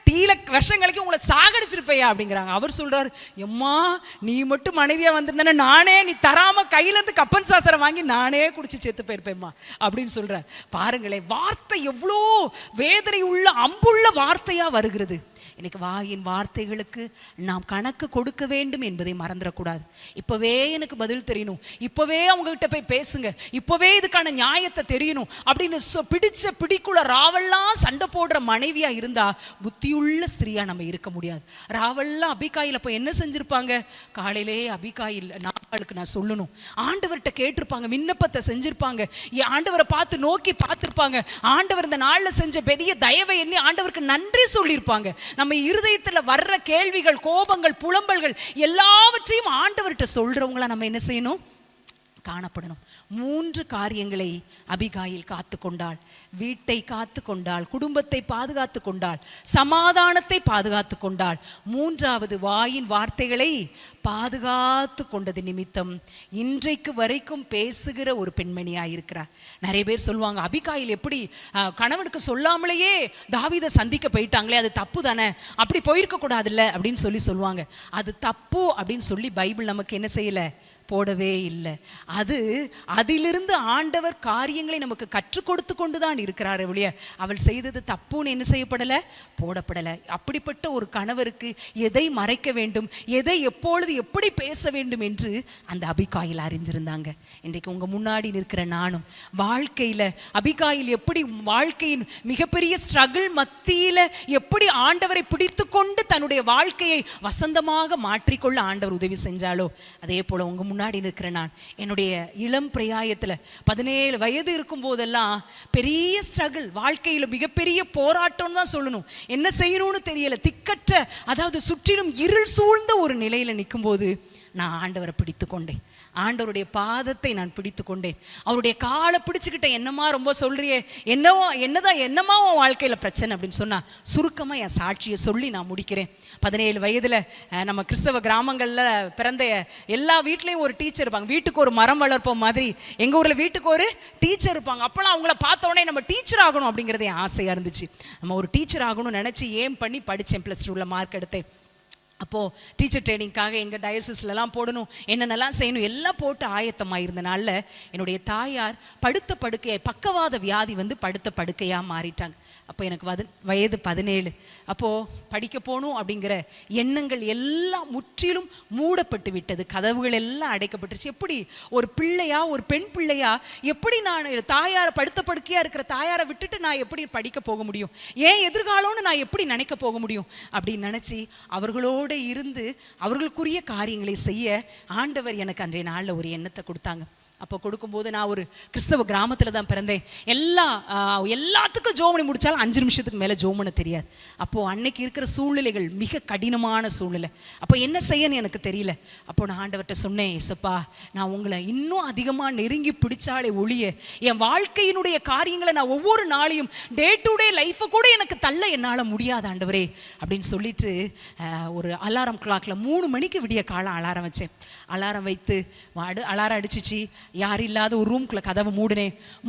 டீல விஷங்களுக்கு உங்களை சாகடிச்சிருப்பையா அப்படிங்கிறாங்க. அவர் சொல்றாரு, எம்மா நீ மட்டும் மனைவியா வந்திருந்தா நானே, நீ தராம கையில இருந்து கப்பன் சாசரை வாங்கி நானே குடிச்சு செத்து போயிருப்பேம்மா அப்படின்னு சொல்றாரு. பாருங்களேன், வார்த்தை எவ்வளோ வேதனை உள்ள அம்புள்ள வார்த்தையா வருகிறது. இன்னைக்கு வாயின் வார்த்தைகளுக்கு நாம் கணக்கு கொடுக்க வேண்டும் என்பதை மறந்துடக்கூடாது. இப்பவே எனக்கு பதில் தெரியணும், இப்பவே அவங்ககிட்ட போய் பேசுங்க, இப்பவே இதுக்கான நியாயத்தை தெரியணும் அப்படின்னு பிடிச்ச பிடிக்குள்ள ராவெல்லாம் சண்டை போடுற மனைவியா இருந்தா புத்தியுள்ள ஸ்திரியா நம்ம இருக்க முடியாது. ராவெல்லாம் அபிகாயில் அப்போ என்ன செஞ்சிருப்பாங்க? காலையிலே அபிகாயில் நாளுக்கு நான் சொல்லணும், ஆண்டவர்கிட்ட கேட்டிருப்பாங்க, விண்ணப்பத்தை செஞ்சிருப்பாங்க, ஆண்டவரை பார்த்து நோக்கி பார்த்திருப்பாங்க, ஆண்டவர் இந்த நாள்ல செஞ்ச பெரிய தயவை எண்ணி ஆண்டவருக்கு நன்றி சொல்லியிருப்பாங்க. நம்ம இருதயத்துல வர்ற கேள்விகள், கோபங்கள், புலம்பல்கள் எல்லாவற்றையும் ஆண்டவர்கிட்ட சொல்றவங்களா நம்ம என்ன செய்யணும்? காணப்படணும். 3 காரியங்களை அபிகாயில் காத்து கொண்டாள். வீட்டை காத்து கொண்டாள், குடும்பத்தை பாதுகாத்து கொண்டாள், சமாதானத்தை பாதுகாத்து கொண்டாள். 3வது வாயின் வார்த்தைகளை பாதுகாத்து கொண்டது நிமித்தம் இன்றைக்கு வரைக்கும் பேசுகிற ஒரு பெண்மணியாயிருக்கிறார். நிறைய பேர் சொல்லுவாங்க, அபிகாயில் எப்படி கணவனுக்கு சொல்லாமலேயே தாவீதை சந்திக்க போயிட்டாங்களே, அது தப்பு தானே, அப்படி போயிருக்க கூடாதுல்ல அப்படின்னு சொல்லுவாங்க. அது தப்பு அப்படின்னு சொல்லி பைபிள் நமக்கு என்ன செய்யல, போடவே இல்லை. அதிலிருந்து ஆண்டவர் காரியங்களை நமக்கு கற்றுக் கொடுத்து கொண்டுதான் இருக்கிறார் ஒழிய அவள் செய்தது தப்புன்னு என்ன செய்யப்படலை, போடப்படலை. அப்படிப்பட்ட ஒரு கணவருக்கு எதை மறைக்க வேண்டும், எதை எப்பொழுது எப்படி பேச வேண்டும் என்று அந்த அபிகாயில் அறிஞ்சிருந்தாங்க. இன்றைக்கு உங்க முன்னாடி நிற்கிற நானும் வாழ்க்கையில அபிகாயில் எப்படி வாழ்க்கையின் மிகப்பெரிய ஸ்ட்ரகிள் மத்தியில எப்படி ஆண்டவரை பிடித்து கொண்டு தன்னுடைய வாழ்க்கையை வசந்தமாக மாற்றிக்கொள்ள ஆண்டவர் உதவி செஞ்சாலோ, அதே போல உங்க முன்னாடி நிற்கிற நான் என்னுடைய இளம் பிரயாயத்துல 17 வயது இருக்கும் போதெல்லாம் பெரிய ஸ்ட்ரகிள், வாழ்க்கையில மிகப்பெரிய போராட்டம் தான் சொல்லணும். என்ன செய்யணும்னு தெரியல, திக்கற்ற, அதாவது சுற்றிலும் இருள் சூழ்ந்த ஒரு நிலையில நிற்கும் போது நான் ஆண்டவரை பிடித்து கொண்டேன், ஆண்டவருடைய பாதத்தை நான் பிடித்து கொண்டேன். அவருடைய காலை பிடிச்சுக்கிட்டேன். என்னம்மா ரொம்ப சொல்றியே, என்னமா உன் வாழ்க்கையில் பிரச்சனை அப்படின்னு சொன்னா சுருக்கமாக என் சாட்சியை சொல்லி நான் முடிக்கிறேன். 17 வயதில் நம்ம கிறிஸ்தவ கிராமங்களில் பிறந்த எல்லா வீட்லேயும் ஒரு டீச்சர் இருப்பாங்க. வீட்டுக்கு ஒரு மரம் வளர்ப்போம் மாதிரி எங்கள் ஊரில் வீட்டுக்கு ஒரு டீச்சர் இருப்பாங்க. அப்போலாம் அவங்கள பார்த்த உடனே நம்ம டீச்சர் ஆகணும் அப்படிங்கிறது என் ஆசையாக இருந்துச்சு. நம்ம ஒரு டீச்சர் ஆகணும்னு நினச்சி ஏம் பண்ணி படித்தேன். +2 மார்க் எடுத்தேன். அப்போது டீச்சர் ட்ரைனிங்காக எங்கள் டயசிஸ்லலாம் போடணும், என்னென்னலாம் செய்யணும் எல்லாம் போட்டு ஆயத்தமாக இருந்தனால என்னுடைய தாயார் படுத்த படுக்கையை, பக்கவாத வியாதி வந்து படுத்த படுக்கையாக மாறிட்டாங்க. அப்போ எனக்கு வயது 17. அப்போது படிக்க போகணும் அப்படிங்கிற எண்ணங்கள் எல்லாம் முற்றிலும் மூடப்பட்டு விட்டது. கதவுகள் எல்லாம் அடைக்கப்பட்டுருச்சு. எப்படி ஒரு பிள்ளையா, ஒரு பெண் பிள்ளையா, எப்படி நான் தாயாரை படுத்த படுக்கையாக இருக்கிற தாயாரை விட்டுட்டு நான் எப்படி படிக்க போக முடியும், ஏன் எதிர்காலம்னு நான் எப்படி நினைக்க போக முடியும் அப்படின்னு நினச்சி அவர்களோடு இருந்து அவர்களுக்குரிய காரியங்களை செய்ய ஆண்டவர் எனக்கு அன்றைய நாளில் ஒரு எண்ணத்தை கொடுத்தாங்க. அப்போ கொடுக்கும்போது நான் ஒரு கிறிஸ்தவ கிராமத்தில் தான் பிறந்தேன். எல்லாத்துக்கும் ஜோமனி முடித்தாலும் 5 நிமிஷத்துக்கு மேலே ஜோமனை தெரியாது. அப்போது அன்னைக்கு இருக்கிற சூழ்நிலைகள் மிக கடினமான சூழ்நிலை. அப்போ என்ன செய்யன்னு எனக்கு தெரியல. அப்போ நான் ஆண்டவர்கிட்ட சொன்னேன், ஏசப்பா நான் உங்களை இன்னும் அதிகமாக நெருங்கி பிடிச்சாலே ஒழிய என் வாழ்க்கையினுடைய காரியங்களை நான் ஒவ்வொரு நாளையும் டே டு டே லைஃப்பை கூட எனக்கு தள்ள என்னால் முடியாது ஆண்டவரே அப்படின்னு சொல்லிட்டு ஒரு அலாரம் கிளாக்கில் 3 மணிக்கு விடிய காலம் அலாரம் வச்சேன். அலாரம் வைத்து அலாரம் அடிச்சிச்சு. யார் இல்லாத ஒரு ரூம்குள்ள கதவை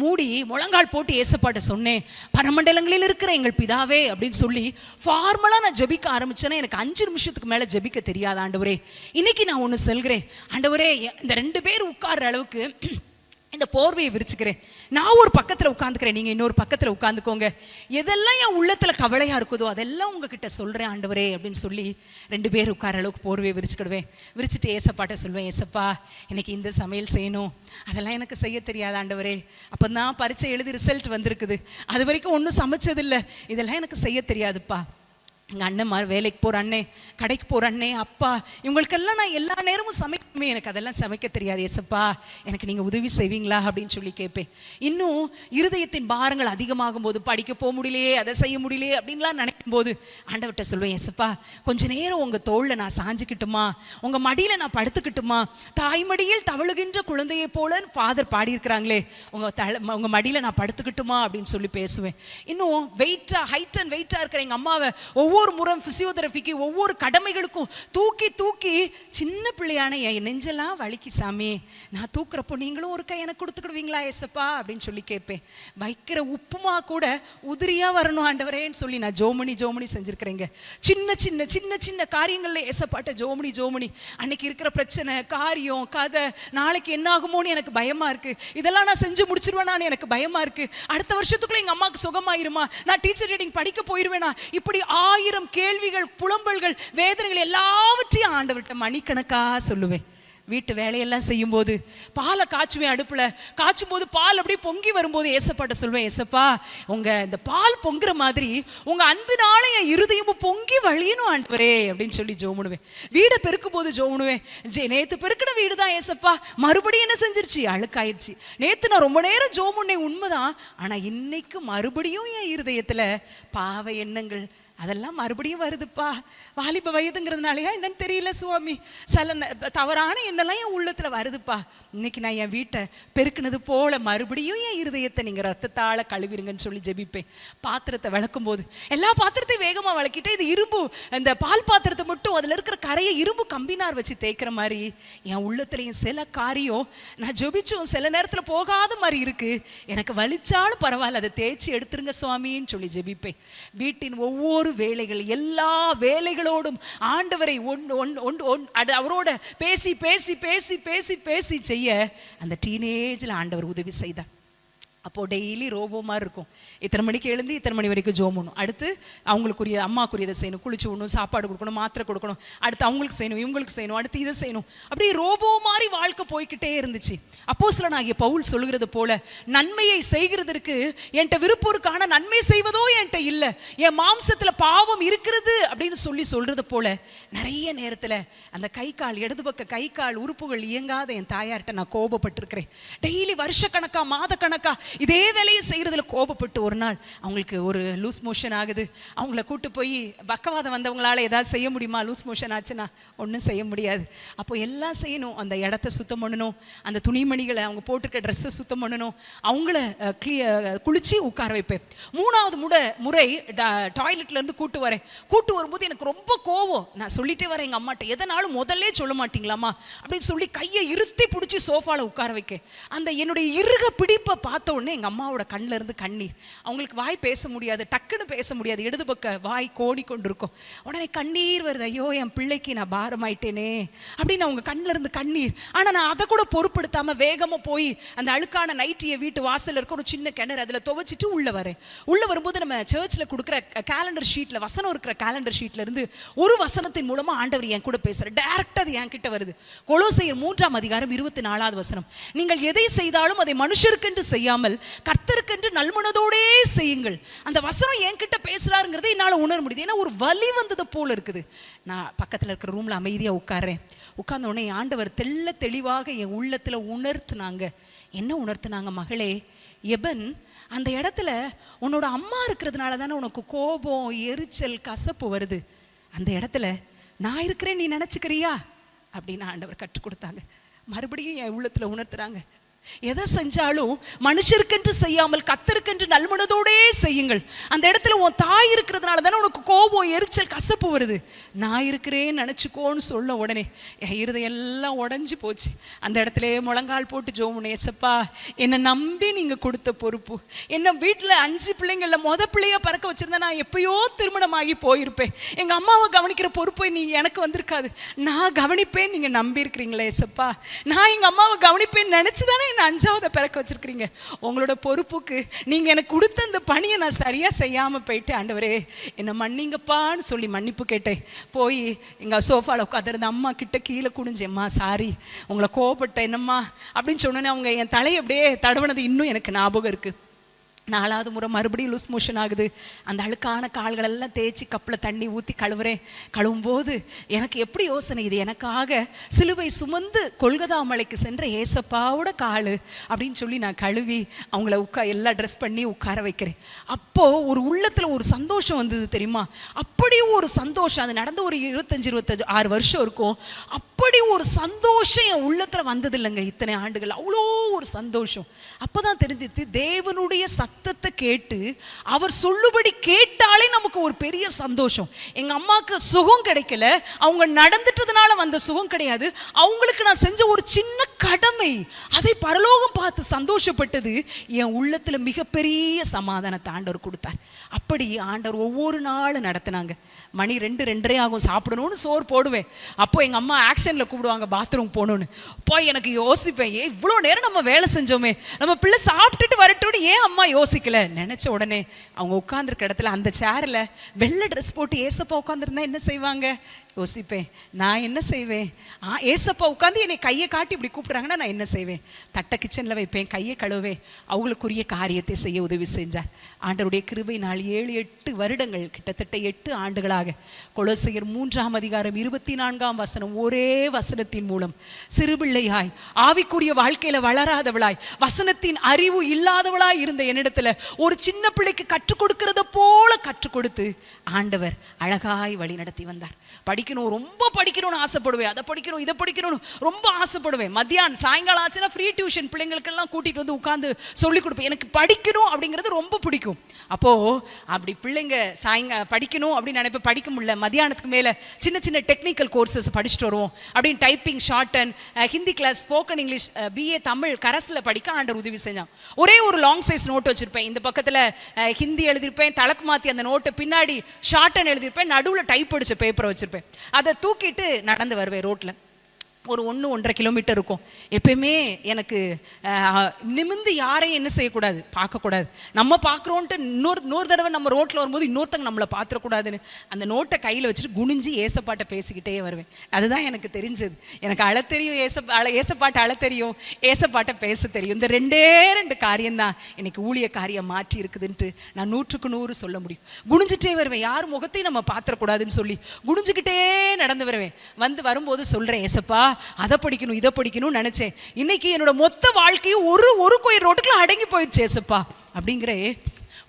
மூடி முழங்கால் போட்டு ஏசப்பாட்ட சொன்னேன், பரமண்டலங்களில் இருக்கிற எங்கள் பிதாவே அப்படின்னு சொல்லி ஃபார்மலாக நான் ஜெபிக்க ஆரம்பிச்சேன்னா எனக்கு 5 நிமிஷத்துக்கு மேலே ஜெபிக்க தெரியாது. ஆண்டவரே இன்னைக்கு நான் ஒன்று சொல்கிறேன், ஆண்டவரே இந்த 2 பேர் உட்கார்ற அளவுக்கு இந்த போர்வையை விரிச்சுக்கிறேன், நான் ஒரு பக்கத்தில் உட்காந்துக்கிறேன், நீங்கள் இன்னொரு பக்கத்தில் உட்காந்துக்கோங்க, எதெல்லாம் என் உள்ளத்தில் கவலையாக இருக்குதோ அதெல்லாம் உங்ககிட்ட சொல்கிறேன் ஆண்டவரே அப்படின்னு சொல்லி 2 பேர் உட்கார அளவுக்கு போர்வையை விரிச்சுக்கிடுவேன். விரிச்சுட்டு ஏசப்பாட்ட சொல்வேன், ஏசப்பா எனக்கு இந்த சமையல் செய்யணும், அதெல்லாம் எனக்கு செய்ய தெரியாது ஆண்டவரே, அப்போ தான் பரீட்சை எழுதி ரிசல்ட் வந்திருக்குது, அது வரைக்கும் ஒன்றும் சமைச்சதில்லை, இதெல்லாம் எனக்கு செய்ய தெரியாதுப்பா. எங்கள் அண்ணன் மாதிரி வேலைக்கு போகிற அண்ணே, கடைக்கு போகிற அண்ணே, அப்பா இவங்களுக்கெல்லாம் நான் எல்லா நேரமும் சமைக்குமே, எனக்கு அதெல்லாம் சமைக்க தெரியாது, ஏசப்பா எனக்கு நீங்கள் உதவி செய்வீங்களா அப்படின்னு சொல்லி கேட்பேன். இன்னும் இருதயத்தின் பாரங்கள் அதிகமாகும் போது படிக்க போக முடியலையே, அதை செய்ய முடியலையே அப்படின்லாம் நினைக்கும் போது ஆண்டவர்கிட்ட சொல்வேன், ஏசப்பா கொஞ்ச நேரம் உங்கள் தோளில் நான் சாஞ்சிக்கிட்டுமா, உங்கள் மடியில் நான் படுத்துக்கிட்டுமா, தாய்மடியில் தவழுகின்ற குழந்தையை போலன்னு ஃபாதர் பாடியிருக்கிறாங்களே, உங்கள் மடியில் நான் படுத்துக்கிட்டுமா அப்படின்னு சொல்லி பேசுவேன். இன்னும் ஹைட் அண்ட் வெயிட்டாக இருக்கிற எங்கள் அம்மாவை ஒவ்வொரு முறை பிசியோதெரபிக்கு ஒவ்வொரு கடமைகளுக்கும் தூக்கி சின்ன பிள்ளையான என் நெஞ்செல்லாம் வலிக்கு சாமி, நான் தூக்குறப்போ நீங்களும் ஒரு கை எனக்கு கொடுத்துக்கிடுவீங்களா ஏசப்பா அப்படின்னு சொல்லி கேட்பேன். வைக்கிற உப்புமா கூட உதிரியா வரணும் ஆண்டவரேன்னு சொல்லி நான் ஜோமனி செஞ்சிருக்கிறேங்க. சின்ன சின்ன சின்ன சின்ன காரியங்கள்ல ஏசப்பாட்ட ஜோமனி அன்னைக்கு இருக்கிற பிரச்சனை, காரியம், கதை, நாளைக்கு என்ன ஆகுமோன்னு எனக்கு பயமா இருக்கு, இதெல்லாம் நான் செஞ்சு முடிச்சிருவேனான்னு எனக்கு பயமா இருக்கு, அடுத்த வருஷத்துக்குள்ள எங்க அம்மாவுக்கு சுகமாயிருமா, நான் டீச்சர் ட்ரைனிங் படிக்க போயிருவேனா, இப்படி 1000 கேள்விகள், புலம்பல்கள், வேதனைகள் எல்லாவற்றையும் ஆண்டவர்கிட்ட மணிக்கணக்கா சொல்லுவேன். வீட்டு வேலையெல்லாம் செய்யும் போது பாலை காய்ச்சுவேன். அடுப்புல காய்ச்சும் போது பால் அப்படியே பொங்கி வரும்போது ஏசப்பாட்ட சொல்வேன், ஏசப்பா உங்க இந்த பால் பொங்குற மாதிரி உங்க அன்பினால என் இருதயமும் பொங்கி வழியணும் ஆண்டவரே அப்படின்னு சொல்லி ஜோமுனுவேன். வீடை பெருக்கும் போது ஜோமுனுவேன், நேத்து பெருக்கின வீடு தான் ஏசப்பா மறுபடியும் என்ன செஞ்சிருச்சு, அழுக்காயிருச்சு, நேத்து நான் ரொம்ப நேரம் ஜோமுனே உண்மைதான், ஆனா இன்னைக்கு மறுபடியும் என் இருதயத்துல பாவ எண்ணங்கள் அதெல்லாம் மறுபடியும் வருதுப்பா, வாலிப வயதுங்கிறதுனாலயா என்னன்னு தெரியல சுவாமி, சில தவறான எண்ணெல்லாம் என் உள்ளத்துல வருதுப்பா, இன்னைக்கு நான் என் வீட்டை பெருக்கினது போல மறுபடியும் என் இருதயத்தை நீங்க ரத்தத்தால கழுவிருங்கன்னு சொல்லி ஜெபிப்பேன். பாத்திரத்தை விளக்கும் போது எல்லா பாத்திரத்தையும் வேகமா விளக்கிட்டு இது இரும்பு, இந்த பால் பாத்திரத்தை மட்டும் அதுல இருக்கிற கரையை இரும்பு கம்பினார் வச்சு தேய்க்கிற மாதிரி என் உள்ளத்துலயும் சில காரியம் நான் ஜெபிச்சும் சில நேரத்துல போகாத மாதிரி இருக்கு, எனக்கு வலிச்சாலும் பரவாயில்ல அதை தேய்ச்சி எடுத்துருங்க சுவாமின்னு சொல்லி ஜெபிப்பேன். வீட்டின் ஒவ்வொரு வேலைகள், எல்லா வேலைகளோடும் ஆண்டவரை அவரோட பேசி பேசி பேசி பேசி பேசி செய்ய அந்த டீனேஜில் ஆண்டவர் உதவி செய்தார். அப்போது டெய்லி ரோபோ மாதிரி இருக்கும், இத்தனை மணிக்கு எழுந்து இத்தனை மணி வரைக்கும் ஜோமணும், அடுத்து அவங்களுக்குரிய அம்மாக்குரியதை செய்யணும், குளிச்சு விடணும், சாப்பாடு கொடுக்கணும், மாத்திரை கொடுக்கணும், அடுத்து அவங்களுக்கு செய்யணும், இவங்களுக்கு செய்யணும், அடுத்து இதை செய்யணும், அப்படியே ரோபோ மாதிரி வாழ்க்கை போய்கிட்டே இருந்துச்சு. அப்போஸ்தலனாகிய பவுல் சொல்கிறது போல நன்மையை செய்கிறதற்கு என்கிட்ட விருப்பம் இருக்கு, ஆனால் நன்மை செய்வதோ என்கிட்ட இல்லை, என் மாம்சத்துல பாவம் இருக்கிறது அப்படின்னு சொல்றது போல நிறைய நேரத்தில் அந்த கை கால், இடது பக்க கை கால் உறுப்புகள் இயங்காத என் தாயார்கிட்ட நான் கோபப்பட்டிருக்கிறேன். டெய்லி வருஷ கணக்கா மாத கணக்கா இதே வேலையை செய்கிறதுல கோபப்பட்டு ஒரு நாள் அவங்களுக்கு ஒரு லூஸ் மோஷன் ஆகுது. அவங்கள கூட்டு போய் பக்கவாதம் வந்தவங்களால ஏதாவது செய்ய முடியுமா? லூஸ் மோஷன் ஆச்சுன்னா ஒன்றும் செய்ய முடியாது. அப்போ எல்லாம் செய்யணும். அந்த இடத்த சுத்தம் பண்ணணும், அந்த துணிமணிகளை அவங்க போட்டிருக்க ட்ரெஸ்ஸை சுத்தம் பண்ணணும், அவங்கள குளிச்சு உட்கார வைப்பேன். 3வது முறை டாய்லெட்லேருந்து கூட்டு வரும்போது எனக்கு ரொம்ப கோவம். நான் சொல்லிட்டே வரேன் எங்கள் அம்மாட்ட, எதனாலும் முதல்ல சொல்ல மாட்டீங்களாம்மா அப்படின்னு சொல்லி கையை இருத்தி பிடிச்சி சோஃபாவில் உட்கார வைக்க. அந்த என்னுடைய இறுக பிடிப்பை பார்த்த உடனே எங்கள் அம்மாவோட கண்ணில் இருந்து கண்ணீர். அவங்களுக்கு வாய் பேச முடியாது, டக்குன்னு பேச முடியாது, இடது பக்க வாய் கோடி கொண்டு இருக்கும். உடனே கண்ணீர் வருது. ஐயோ என் பிள்ளைக்கு நான் பாரமாயிட்டேனே அப்படின்னு அவங்க கண்ணில் இருந்து கண்ணீர். ஆனால் நான் அதை கூட பொருட்படுத்தாமல் வேகமாக போய் அந்த அழுக்கான நைட்டியை வீட்டு வாசலில் இருக்க ஒரு சின்ன கிணறு அதில் துவைச்சிட்டு உள்ளே வரும்போது நம்ம சர்ச்சில் கொடுக்குற கேலண்டர் ஷீட்டில் வசனம் இருக்கிற கேலண்டர் ஷீட்ல இருந்து ஒரு வசனத்தின் மூலமா ஆண்டவர் என் கூட பேசுற. டைரக்டா அது என் கிட்ட வருது. கொலோசையர் 3ஆம் அதிகாரம் 24வது வசனம். நீங்கள் எதை செய்தாலும் அதை மனுஷருக்கென்று செய்யாமல் கர்த்தருக்கென்று நல்மனதோடே செய்யுங்கள். அந்த வசனம் என் கிட்ட பேசுறாருங்கிறதை என்னால் உணர முடியுது. ஏன்னா ஒரு வலி வந்தது போல இருக்குது. நான் பக்கத்தில் இருக்கிற ரூம்ல அமைதியா உட்கார்றேன். உட்கார்ந்த உடனே ஆண்டவர் தெளிவாக என் உள்ளத்துல உணர்த்துனாங்க. என்ன உணர்த்துனாங்க? மகளே, எபன், அந்த இடத்துல உன்னோட அம்மா இருக்கிறதுனால தானே உனக்கு கோபம், எரிச்சல், கசப்பு வருது. அந்த இடத்துல நான் இருக்கிறேன் நீ நினைச்சுக்கிறியா அப்படின்னு ஆண்டவர் கற்றுக் கொடுத்தாங்க. மறுபடியும் என் உள்ளத்துல உணர்த்துறாங்க, எதை செஞ்சாலும் மனுஷருக்கென்று செய்யாமல் கர்த்தருக்கென்று நல்மனதோடே செய்யுங்கள். அந்த இடத்துல உன் தாய் இருக்கிறதுனால தானே உனக்கு கோபம், எரிச்சல், கசப்பு வருது. நான் இருக்கிறேன்னு நினச்சிக்கோன்னு சொல்ல உடனே என் இருதயம் எல்லாம் உடஞ்சி போச்சு. அந்த இடத்துல முழங்கால் போட்டு ஜோமுனே, ஏசப்பா என்னை நம்பி நீங்கள் கொடுத்த பொறுப்பு, என்ன வீட்டில் 5 பிள்ளைங்களில் பிள்ளைய பறக்க வச்சிருந்தா நான் எப்பயோ திருமணமாகி போயிருப்பேன். எங்கள் அம்மாவை கவனிக்கிற பொறுப்பை நீ எனக்கு வந்திருக்காது. நான் கவனிப்பேன், நீங்கள் நம்பியிருக்கிறீங்களே ஏசப்பா. நான் எங்கள் அம்மாவை கவனிப்பேன்னு நினச்சி தானே 5வது பிறக்க வச்சிருக்கிறீங்க. உங்களோட பொறுப்புக்கு நீங்க எனக்கு கொடுத்த அந்த பணியை நான் சரியா செய்யாம போயிட்டேன். ஆண்டவரே என்னை மன்னிங்கப்பான்னு சொல்லி மன்னிப்பு கேட்டேன். போய் எங்க சோஃபால உட்காந்துருந்த அம்மா கிட்ட கீழே குனிஞ்சேம்மா, சாரி உங்களை கோபப்பட்டேன் என்னம்மா அப்படின்னு சொன்னோன்னே அவங்க என் தலையை அப்படியே தடவுனது இன்னும் எனக்கு ஞாபகம் இருக்கு. 4வது முறை மறுபடியும் லூஸ் மோஷன் ஆகுது. அந்த அழுக்கான கால்களெல்லாம் தேய்ச்சி கப்பில் தண்ணி ஊற்றி கழுவும் போது எனக்கு எப்படி யோசனை, இது எனக்காக சிலுவை சுமந்து கொல்கதா மலைக்கு சென்ற ஏசப்பாவோட காலு அப்படின்னு சொல்லி நான் கழுவி அவங்கள எல்லாம் ட்ரெஸ் பண்ணி உட்கார வைக்கிறேன். அப்போது ஒரு உள்ளத்தில் ஒரு சந்தோஷம் வந்தது தெரியுமா? அப்படி ஒரு சந்தோஷம். அது நடந்து ஒரு 25-26 வருஷம் இருக்கும். அப்படி ஒரு சந்தோஷம் என் உள்ளத்தில் வந்தது இல்லைங்க இத்தனை ஆண்டுகள். அவ்வளோ ஒரு சந்தோஷம். அப்போதான் தெரிஞ்சிது, தேவனுடைய சத்தத்தை கேட்டு அவர் சொல்லுபடி கேட்டாலே நமக்கு ஒரு பெரிய சந்தோஷம். எங்க அம்மாவுக்கு சுகம் கிடைக்கல, அவங்க நடந்துட்டதுனால வந்த சுகம் கிடையாது, அவங்களுக்கு நான் செஞ்ச ஒரு சின்ன கடமை, அதை பரலோகம் பார்த்து சந்தோஷப்பட்டது என் உள்ளத்துல மிகப்பெரிய சமாதானத்தை ஆண்டவர் கொடுத்தார். அப்படி ஆண்டவர் ஒவ்வொரு நாளும் நடத்தினாங்க. மணி 2-2:30 ஆகும், சாப்பிடணும்னு சோறு போடுவேன். அப்போ எங்கள் அம்மா ஆக்ஷனில் கூப்பிடுவாங்க பாத்ரூம் போகணுன்னு. போய் எனக்கு யோசிப்பேன், இவ்வளோ நேரம் நம்ம வேலை செஞ்சோமே, நம்ம பிள்ளை சாப்பிட்டுட்டு வரட்டோன்னு ஏன் அம்மா யோசிக்கல நினச்ச உடனே அவங்க உட்காந்துருக்க இடத்துல அந்த சேரில் வெள்ளை ட்ரெஸ் போட்டு ஏசப்பா உட்காந்துருந்தா என்ன செய்வாங்க யோசிப்பேன். நான் என்ன செய்வேன்? ஏசப்பா உட்காந்து என்னை கையை காட்டி இப்படி கூப்பிட்றாங்கன்னா நான் என்ன செய்வேன்? தட்டை கிச்சனில் வைப்பேன், கையை கழுவேன். அவங்களுக்குரிய காரியத்தை செய்ய உதவி செஞ்சார். ஆண்டவருடைய கிருபை நாள் 7-8 வருடங்கள், கிட்டத்தட்ட 8 ஆண்டுகளாக கொலோசையர் 3ஆம் அதிகாரம் 24ஆம் வசனம், ஒரே வசனத்தின் மூலம் சிறுபிள்ளையாய் ஆவிக்குரிய வாழ்க்கையில வளராதவளாய் வசனத்தின் அறிவு இல்லாதவளாய் இருந்த என்னிடத்துல ஒரு சின்ன பிள்ளைக்கு கற்றுக் கொடுக்கிறத போல கற்றுக் கொடுத்து ஆண்டவர் அழகாய் வழி நடத்தி வந்தார். படிக்கணும், ரொம்ப படிக்கணும்னு ஆசைப்படுவேன், அதை படிக்கணும் இதை படிக்கணும்னு ரொம்ப ஆசைப்படுவேன். மத்தியானம் சாயங்காலம் ஆச்சுன்னா ஃப்ரீ டியூஷன் பிள்ளைங்களுக்கெல்லாம் கூட்டிகிட்டு வந்து உட்காந்து சொல்லிக் கொடுப்பேன். எனக்கு படிக்கணும் அப்படிங்கிறது ரொம்ப பிடிக்கும். அப்போது அப்படி பிள்ளைங்க படிக்கணும் அப்படின்னு நினைப்பேன், படிக்க முடியல. மத்தியானத்துக்கு மேலே சின்ன சின்ன டெக்னிக்கல் கோர்சஸ் படிச்சுட்டு வருவோம் அப்படின்னு typing, shorthand Hindi class, spoken English, BA Tamil கரஸில் படிக்க ஆண்டவர் உதவி செஞ்சான். ஒரே ஒரு லாங் சைஸ் நோட் வச்சுருப்பேன். இந்த பக்கத்தில் ஹிந்தி எழுதியிருப்பேன், தலக்கு மாற்றி அந்த நோட்டை பின்னாடி ஷார்ட் அண்ட் எழுதியிருப்பேன், நடுவில் டைப் அடித்த பேப்பரை வச்சுருப்பேன். அதை தூக்கிட்டு நடந்து வருவேன். ரோட்டில் ஒரு 1-1.5 கிலோமீட்டர் இருக்கும். எப்பயுமே எனக்கு நிமிந்து யாரையும் என்ன செய்யக்கூடாது, பார்க்கக்கூடாது. நம்ம பார்க்குறோன்ட்டு இன்னொரு தடவை நம்ம ரோட்டில் வரும்போது இன்னொருத்தங்க நம்மளை பார்த்துடக்கூடாதுன்னு அந்த நோட்டை கையில் வச்சுட்டு குனிஞ்சு ஏசப்பாட்டை பேசிக்கிட்டே வருவேன். அதுதான் எனக்கு தெரிஞ்சது. எனக்கு அழ தெரியும், ஏசப்பாட்டை அழ தெரியும், ஏசப்பாட்டை பேச தெரியும். இந்த 2 காரியம்தான் இன்னைக்கு ஊழிய காரியம் மாற்றி இருக்குதுன்ட்டு நான் 100க்கு 100 சொல்ல முடியும். குனிஞ்சிட்டே வருவேன், யார் முகத்தையும் நம்ம பார்த்துடக்கூடாதுன்னு சொல்லி குனிஞ்சுக்கிட்டே நடந்து வருவேன். வரும்போது சொல்கிறேன், ஏசப்பா அதை படிக்கணும் இதை படிக்கணும்னு நினைச்சேன். இன்னைக்கு என்னோட மொத்த வாழ்க்கையும் ஒரு கோயில் ரோட்டுக்குள்ள அடங்கி போயிடுச்சு ஏசப்பா அப்படிங்கிற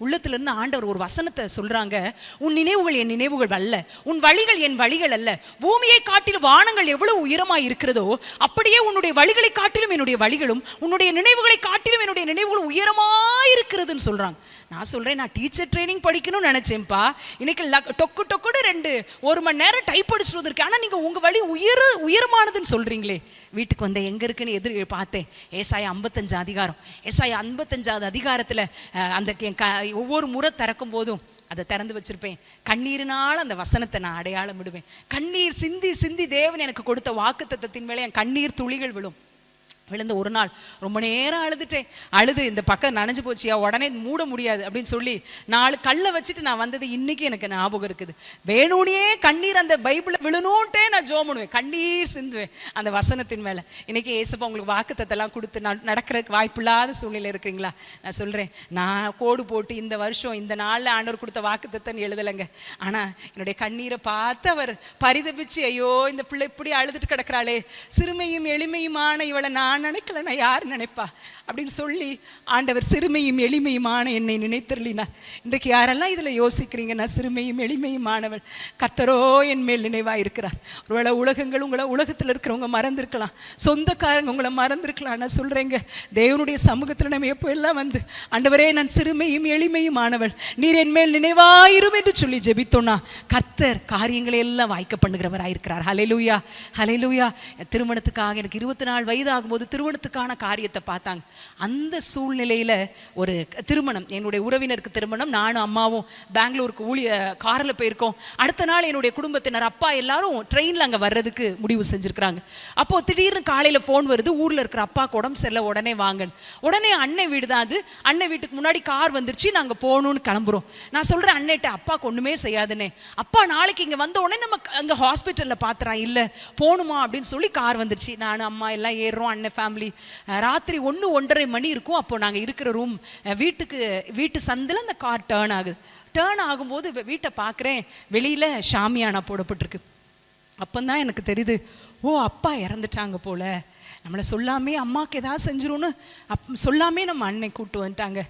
உள்ளத்துல இருந்து ஆண்டவர் ஒரு வசனத்தை சொல்றாங்க. உன் நினைவுகள் என் நினைவுகள் அல்ல, உன் வழிகள் என் வழிகள் அல்ல. பூமியை காட்டிலும் வானங்கள் எவ்வளவு உயரமாய் இருக்கிறதோ அப்படியே உன்னுடைய வழிகளை காட்டிலும் என்னுடைய வழிகளும், உன்னுடைய நினைவுகளை காட்டிலும் என்னுடைய நினைவுகளும் உயரமாய் இருக்கிறதுன்னு சொல்றாங்க. நான் சொல்றேன், நான் டீச்சர் ட்ரைனிங் படிக்கணும்னு நினைச்சேன்ப்பா. இன்னைக்கு டொக்குன்னு 1 மணி நேரம் டைப் அடிச்சுட்டு வந்திருக்கேன். ஆனா நீங்க உங்க வழி உயரமானதுன்னு சொல்றீங்களே. வீட்டுக்கு வந்த எங்க இருக்குன்னு பார்த்தேன். ஏசாயா 55 அதிகாரம். ஏசாயா 55வது அதிகாரத்துல அந்த ஒவ்வொரு முறை திறக்கும் போதும் அதை திறந்து வச்சிருப்பேன். கண்ணீரினால் அந்த வசனத்தை நான் அடையாளம் விடுவேன். கண்ணீர் சிந்தி சிந்தி தேவன் எனக்கு கொடுத்த வாக்குத்தத்தத்தின் மேலே என் கண்ணீர் துளிகள் விழுந்த ஒரு நாள் ரொம்ப நேரம் அழுது இந்த பக்கம் நனைஞ்சு போச்சியா, உடனே மூட முடியாது அப்படின்னு சொல்லி 4 கல்லை வச்சுட்டு நான் வந்தது இன்னைக்கு எனக்கு ஞாபகம் இருக்குது. வேணும்னே கண்ணீர் அந்த பைபிளை விழுணுன்ட்டே நான் ஜோம் பண்ணுவேன், கண்ணீர் சிந்துவேன் அந்த வசனத்தின் மேலே. இன்னைக்கு ஏசப்பா உங்களுக்கு வாக்குத்தத்தெல்லாம் கொடுத்து நடக்கிறதுக்கு வாய்ப்பு இல்லாத சூழ்நிலை இருக்கிறீங்களா? நான் சொல்கிறேன், நான் கோடு போட்டு இந்த வருஷம் இந்த நாளில் ஆண்டவர் கொடுத்த வாக்குத்தத்தன்னு எழுதலைங்க. ஆனால் என்னுடைய கண்ணீரை பார்த்து அவர் பரிதபிச்சு, ஐயோ இந்த பிள்ளை இப்படி அழுதுட்டு கிடக்கிறாளே, சிறுமையும் எளிமையுமான இவளை நான் நினைக்கல, நான் யார் நினைப்பா அப்படின்னு சொல்லி ஆண்டவர் சிறுமையும் எளிமையுமான என்னை நினைத்திரலினார். இன்றைக்கு யாரெல்லாம் இதுல யோசிக்கிறீங்க, நான் சிறுமையும் எளிமையுமானவள், கர்த்தரோ என் மேல் நினைவா இருக்கிறார். ஒருவேளை உலகங்கள் உலகத்தில் இருக்கிறவங்க மறந்துருக்கலாம், சொந்தக்காரங்க உங்களை மறந்துருக்கலாம். நான் சொல்றேங்க, தேவனுடைய சமூகத்தில் நம்ம எப்போ எல்லாம் வந்து ஆண்டவரே நான் சிறுமையும் எளிமையுமானவள், நீர் என் மேல் நினைவாயிரும் என்று சொல்லி ஜெபித்தோன்னா கர்த்தர் காரியங்களை எல்லாம் வாய்க்க பண்ணுகிறவராயிருக்கிறார். ஹல்லேலூயா, ஹல்லேலூயா. திருமணத்துக்காக எனக்கு 24 வயது ஆகும்போது திருமணத்துக்கான காரியத்தை பார்த்தாங்க. அந்த சூழ்நிலையில ஒரு திருமணம், என்னுடைய உறவினருக்கு திருமணம், நானும் அம்மாவும் பெங்களூருக்கு காரில் போயிருக்கோம். அடுத்த நாள் என்னுடைய குடும்பத்தினர் அப்பா எல்லாரும் ட்ரெயினில் அங்கே வர்றதுக்கு முடிவு செஞ்சுருக்கிறாங்க. அப்போ திடீர்னு காலையில் ஃபோன் வருது, ஊரில் இருக்கிற அப்பாவுக்கு உடம்பு சரியில்லை, உடனே வாங்க. உடனே அண்ணன் வீடு தான் அது, அண்ணன் வீட்டுக்கு முன்னாடி கார் வந்துருச்சு, நாங்கள் போகணும்னு கிளம்புறோம். நான் சொல்கிறேன் அண்ணன்ட்ட, அப்பாவுக்கு ஒன்றுமே செய்யாதுன்னே, அப்பா நாளைக்கு இங்கே வந்த உடனே நம்ம அங்கே ஹாஸ்பிட்டலில் பார்த்துறான், இல்லை போகணுமா அப்படின்னு சொல்லி கார் வந்துருச்சு. நான் அம்மா எல்லாம் ஏறுறோம், அண்ணன் ஃபேமிலி. ராத்திரி 1-1:30 மணி இருக்கும். அப்போ நாங்கள் இருக்கிற ரூம் வீட்டு சந்தில் அந்த கார் டேர்ன் ஆகும்போது வீட்டை பார்க்குறேன், வெளியில் ஷாமியானா போடப்பட்டிருக்கு. அப்போதான் எனக்கு தெரியுது, ஓ அப்பா இறந்துட்டாங்க போல, நம்மளை சொல்லாமே அம்மாவுக்கு ஏதாவது செஞ்சிரும்னு சொல்லாமே நம்ம அண்ணன் கூப்பிட்டு வந்துட்டாங்க.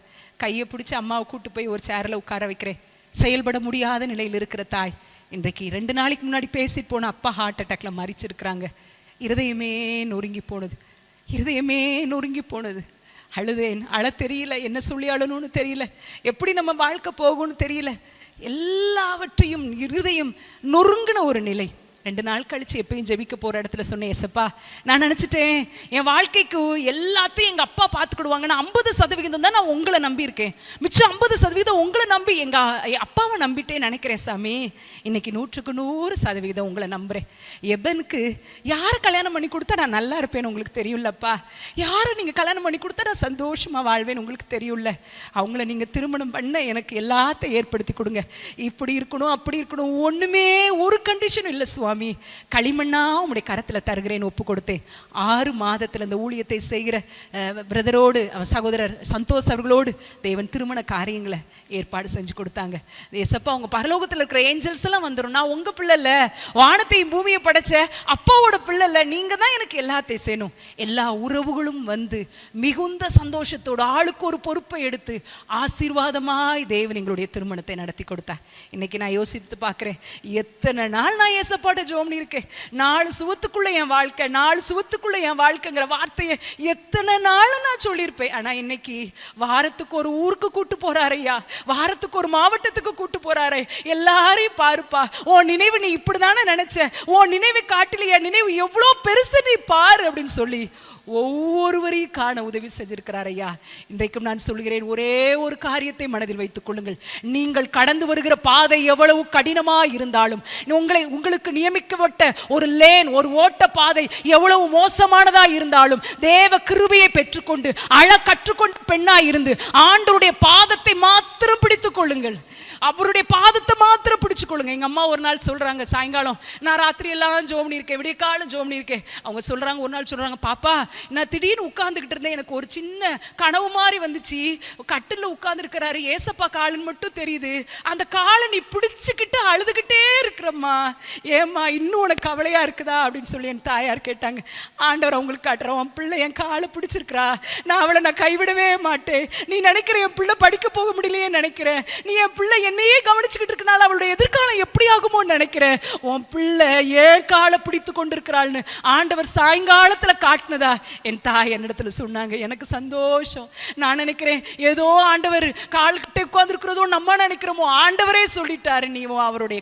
கையை பிடிச்சி அம்மாவை கூப்பிட்டு போய் ஒரு சேரில் உட்கார வைக்கிறேன். செயல்பட முடியாத நிலையில் இருக்கிற தாய், இன்றைக்கு 2 நாளைக்கு முன்னாடி பேசிட்டு போன அப்பா ஹார்ட் அட்டாக்ல மரிச்சிருக்கிறாங்க. இருதயமே நொறுங்கி போனது. அழுதேன், தெரியல, என்ன சொல்லி அழணும்னு தெரியல, எப்படி நம்ம வாழ்க்கை போகும்னு தெரியல. எல்லாவற்றையும் இருதயம் நொறுங்கின ஒரு நிலை. 2 நாள் கழிச்சு எப்பயும் ஜெபிக்க போற இடத்துல சொன்னேன், ஏசப்பா நான் நினைச்சிட்டேன் என் வாழ்க்கைக்கு எல்லாத்தையும் எங்க அப்பா பார்த்துக்கிடுவாங்க, நான் 50% தான் நான் உங்களை நம்பி இருக்கேன், மிச்சம் 50% உங்களை நம்பி எங்க அப்பாவை நம்பிட்டே நினைக்கிறேன் சாமி. இன்னைக்கு 100% உங்களை நம்புறேன். எபனுக்கு யாரை கல்யாணம் பண்ணி கொடுத்தா நான் நல்லா இருப்பேன்னு உங்களுக்கு தெரியும்லப்பா, யாரை நீங்க கல்யாணம் பண்ணி கொடுத்தா நான் சந்தோஷமா வாழ்வேன்னு உங்களுக்கு தெரியும்ல, அவங்கள நீங்க திருமணம் பண்ண எனக்கு எல்லாத்தையும் ஏற்படுத்தி கொடுங்க. இப்படி இருக்கணும் அப்படி இருக்கணும், ஒண்ணுமே ஒரு கண்டிஷனும் இல்லை சுவாமி, களிமண்ணா உங்களுடைய கரத்துல தருகிறேன்னு ஒப்பு கொடுத்தேன். 6 மாதத்துல இந்த ஊழியத்தை செய்கிற பிரதரோடு சகோதரர் சந்தோஷ் அவர்களோடு தேவன் திருமண காரியங்களை ஏற்பாடு செஞ்சு கொடுத்தாங்க. ஏசப்பா உங்க பரலோகத்துல இருக்கிற ஏஞ்சல்ஸ் எல்லாம் வந்துடும், நான் உங்க பிள்ளை இல்ல, வானத்தையும் பூமியை படைச்ச அப்பாவோட பிள்ளை இல்ல, நீங்க தான் எனக்கு எல்லாத்தையும் செய்யணும். எல்லா உறவுகளும் வந்து மிகுந்த சந்தோஷத்தோடு ஆளுக்கு ஒரு பொறுப்பை எடுத்து ஆசீர்வாதமாய் தேவன் எங்களுடைய திருமணத்தை நடத்தி கொடுத்தார். இன்னைக்கு நான் யோசித்து பார்க்கிறேன், எத்தனை நாள் நான் ஏசப்பாட்ட ஜோம்னு இருக்கேன், 4 சுவத்துக்குள்ள என் வாழ்க்கை, 4 சுவத்துக்குள்ள என் வாழ்க்கைங்கிற வார்த்தையை எத்தனை நாள் நான் சொல்லியிருப்பேன். ஆனா இன்னைக்கு வாரத்துக்கு ஒரு ஊருக்கு கூட்டு போறாரையா, வாரத்துக்கு ஒரு மாவட்டத்துக்கு கூட்டு போறாரே, எல்லாரையும் பாருப்பா, உன் நினைவு நீ இப்படிதானே நினைச்ச, உன் நினைவை காட்டில என் நினைவு எவ்வளவு பெருசு நீ பாரு அப்படின்னு சொல்லி ஒவ்வொருவரையும் காண உதவி செஞ்சிருக்கிறார் ஐயா. இன்றைக்கும் நான் சொல்கிறேன், ஒரே ஒரு காரியத்தை மனதில் வைத்துக் கொள்ளுங்கள், நீங்கள் கடந்து வருகிற பாதை எவ்வளவு கடினமா இருந்தாலும், உங்களுக்கு நியமிக்கப்பட்ட ஒரு லேன், ஒரு ஓட்ட பாதை எவ்வளவு மோசமானதா இருந்தாலும், தேவ கிருபையை பெற்றுக்கொண்டு கற்றுக்கொண்டு பெண்ணாய் இருந்து ஆண்டவருடைய பாதத்தை மாத்திரம் பிடித்துக் கொள்ளுங்கள், அவருடைய பாதத்தை மாத்திரம் பிடிச்சு கொள்ளுங்க. எங்க அம்மா ஒரு நாள் சொல்றாங்க, சாயங்காலம் நான் ராத்திரி எல்லாம் ஜோம் பண்ணியிருக்கேன், விடிய காலம் ஜோம் பண்ணியிருக்கேன். அவங்க சொல்றாங்க, ஒரு நாள் சொல்றாங்க, பாப்பா நான் திடீர்னு உட்கார்ந்துகிட்டு இருந்தேன், எனக்கு ஒரு சின்ன கனவு மாதிரி வந்துச்சு. கட்டில உட்கார்ந்து இருக்கிறாரு, ஏசப்பா காலுன்னு மட்டும் தெரியுது. அந்த காலை நீ பிடிச்சுக்கிட்டு அழுதுகிட்டே இருக்கிறம்மா, ஏம்மா இன்னும் உனக்கு கவலையா இருக்குதா அப்படின்னு சொல்லி என் தாயார் கேட்டாங்க. ஆண்டவர் அவங்களுக்கு காட்டுறோம், உன் பிள்ளை என் காலை பிடிச்சிருக்கிறா, நான் அவளை நான் கைவிடவே மாட்டேன். நீ நினைக்கிற என் பிள்ளை படிக்க போக முடியலையே நினைக்கிறேன், நீ என் பிள்ளை என்னையே கவனிச்சுக்கிட்டு இருக்கனால அவளுடைய எதிர்காலம் எப்படி ஆகுமோ நினைக்கிறேன், உன் பிள்ளை ஏன் காலை பிடித்து கொண்டிருக்கிறாள்னு ஆண்டவர் சாயங்காலத்துல காட்டினதா என் தாய் என்னிடத்துல சொன்னாங்க. எனக்கு சந்தோஷம். நான் நினைக்கிறேன் ஏதோ ஆண்டவர் கால் கிட்ட உட்கார்ந்துருக்கிறதோ நம்ம நினைக்கிறோமோ, ஆண்டவரே சொல்லிட்டாரு நீ அவருடைய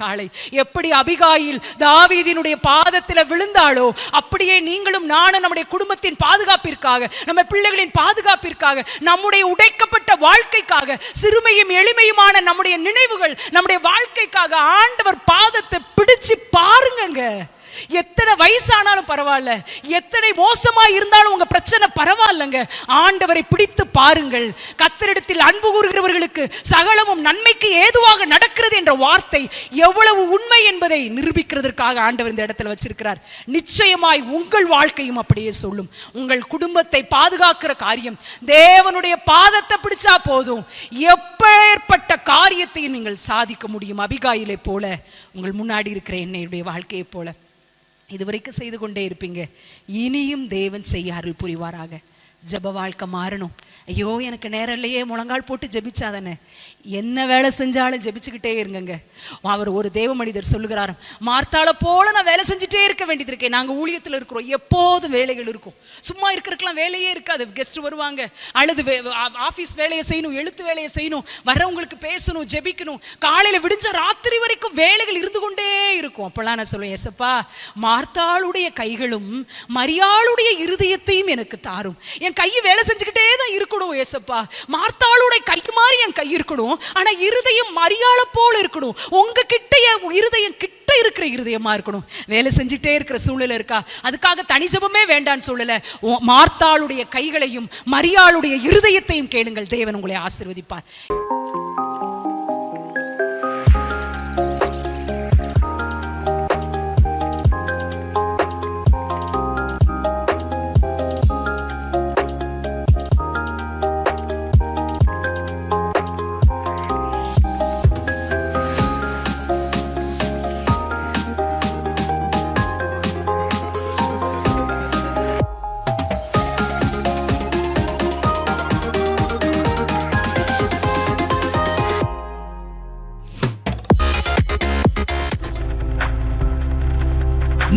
காலை எப்படி அபிகாயில் தாவீதினுடைய பாதத்துல விழுந்தாளோ அப்படியே நீங்களும் நானும் நம்முடைய குடும்பத்தின் பாதுகாப்பிற்காக, நம்ம பிள்ளைகளின் பாதுகாப்பிற்காக, நம்முடைய உடைக்கப்பட்ட வாழ்க்கைக்காக, சிறுமையும் எளிமையுமான நம்முடைய நினைவுகள், நம்முடைய வாழ்க்கைக்காக ஆண்டவர் பாதத்தை பிடிச்சு பாருங்க. எத்தனை வயசானாலும் பரவாயில்ல, எத்தனை மோசமா இருந்தாலும் உங்க பிரச்சனை பரவாயில்லைங்க, ஆண்டவரை பிடித்து பாருங்கள். கர்த்தரிடத்தில் அன்பு கூறுகிறவர்களுக்கு சகலமும் நன்மைக்கு ஏதுவாக நடக்கிறது என்ற வார்த்தை எவ்வளவு உண்மை என்பதை நிரூபிக்கிறதற்காக ஆண்டவர் இந்த இடத்துல வச்சிருக்கிறார். நிச்சயமாய் உங்கள் வாழ்க்கையும் அப்படியே சொல்லும். உங்கள் குடும்பத்தை பாதுகாக்கிற காரியம் தேவனுடைய பாதத்தை பிடிச்சா போதும், எப்பேற்பட்ட காரியத்தையும் நீங்கள் சாதிக்க முடியும். அபிகாயிலை போல, உங்கள் முன்னாடி இருக்கிற என்னுடைய வாழ்க்கையை போல இதுவரைக்கும் செய்து கொண்டே இருப்பீங்க, இனியும் தேவன் செய்ய அருள் புரிவாராக. ஜெப வாழ்க்கை மாறணும். ஐயோ எனக்கு நேரம் இல்லையே, முழங்கால் போட்டு ஜெபிச்சாதானே, என்ன வேலை செஞ்சாலும் ஜெபிச்சுக்கிட்டே இருங்க. அவர் ஒரு தேவ மனிதர் சொல்லுகிறார், மார்த்தாளை போல நான் வேலை செஞ்சுட்டே இருக்க வேண்டியது இருக்கேன். நாங்கள் ஊழியத்தில் இருக்கிறோம், எப்போதும் வேலைகள் இருக்கும், சும்மா இருக்கிறதுக்கெல்லாம் வேலையே இருக்காது. கெஸ்ட் வருவாங்க, அழுது ஆஃபீஸ் வேலையை செய்யணும், எழுத்து வேலையை செய்யணும், வரவங்களுக்கு பேசணும், ஜெபிக்கணும், காலையில் விடிஞ்ச ராத்திரி வரைக்கும் வேலைகள் இருந்து கொண்டே இருக்கும். அப்பெல்லாம் நான் சொல்லுவேன், ஏசப்பா மார்த்தாளுடைய கைகளும் மரியாளுடைய இருதயத்தையும் எனக்கு தாரும். என் கையை வேலை செஞ்சுக்கிட்டே தான் இருக்கணும் ஏசப்பா, மார்த்தாளுடைய கை மாதிரி என் கை இருக்கணும், ஆனா இருதயம் மரியாளை போல இருக்கணும். உங்க கிட்ட இருதயம் கிட்ட இருக்கிற இருதயமா இருக்கணும். வேலை செஞ்சுட்டே இருக்கிற சூழல இருக்கா, அதுக்காக தனி ஜெபமே வேண்டான்னு சொல்லல. மார்த்தாளுடைய கைகளையும் மரியாளுடைய இருதயத்தையும் கேளுங்கள், தேவன் உங்களை ஆசீர்வதிப்பார்.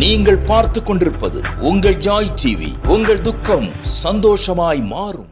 நீங்கள் பார்த்து கொண்டிருப்பது உங்கள் ஜாய் டிவி. உங்கள் துக்கம் சந்தோஷமாய் மாறும்.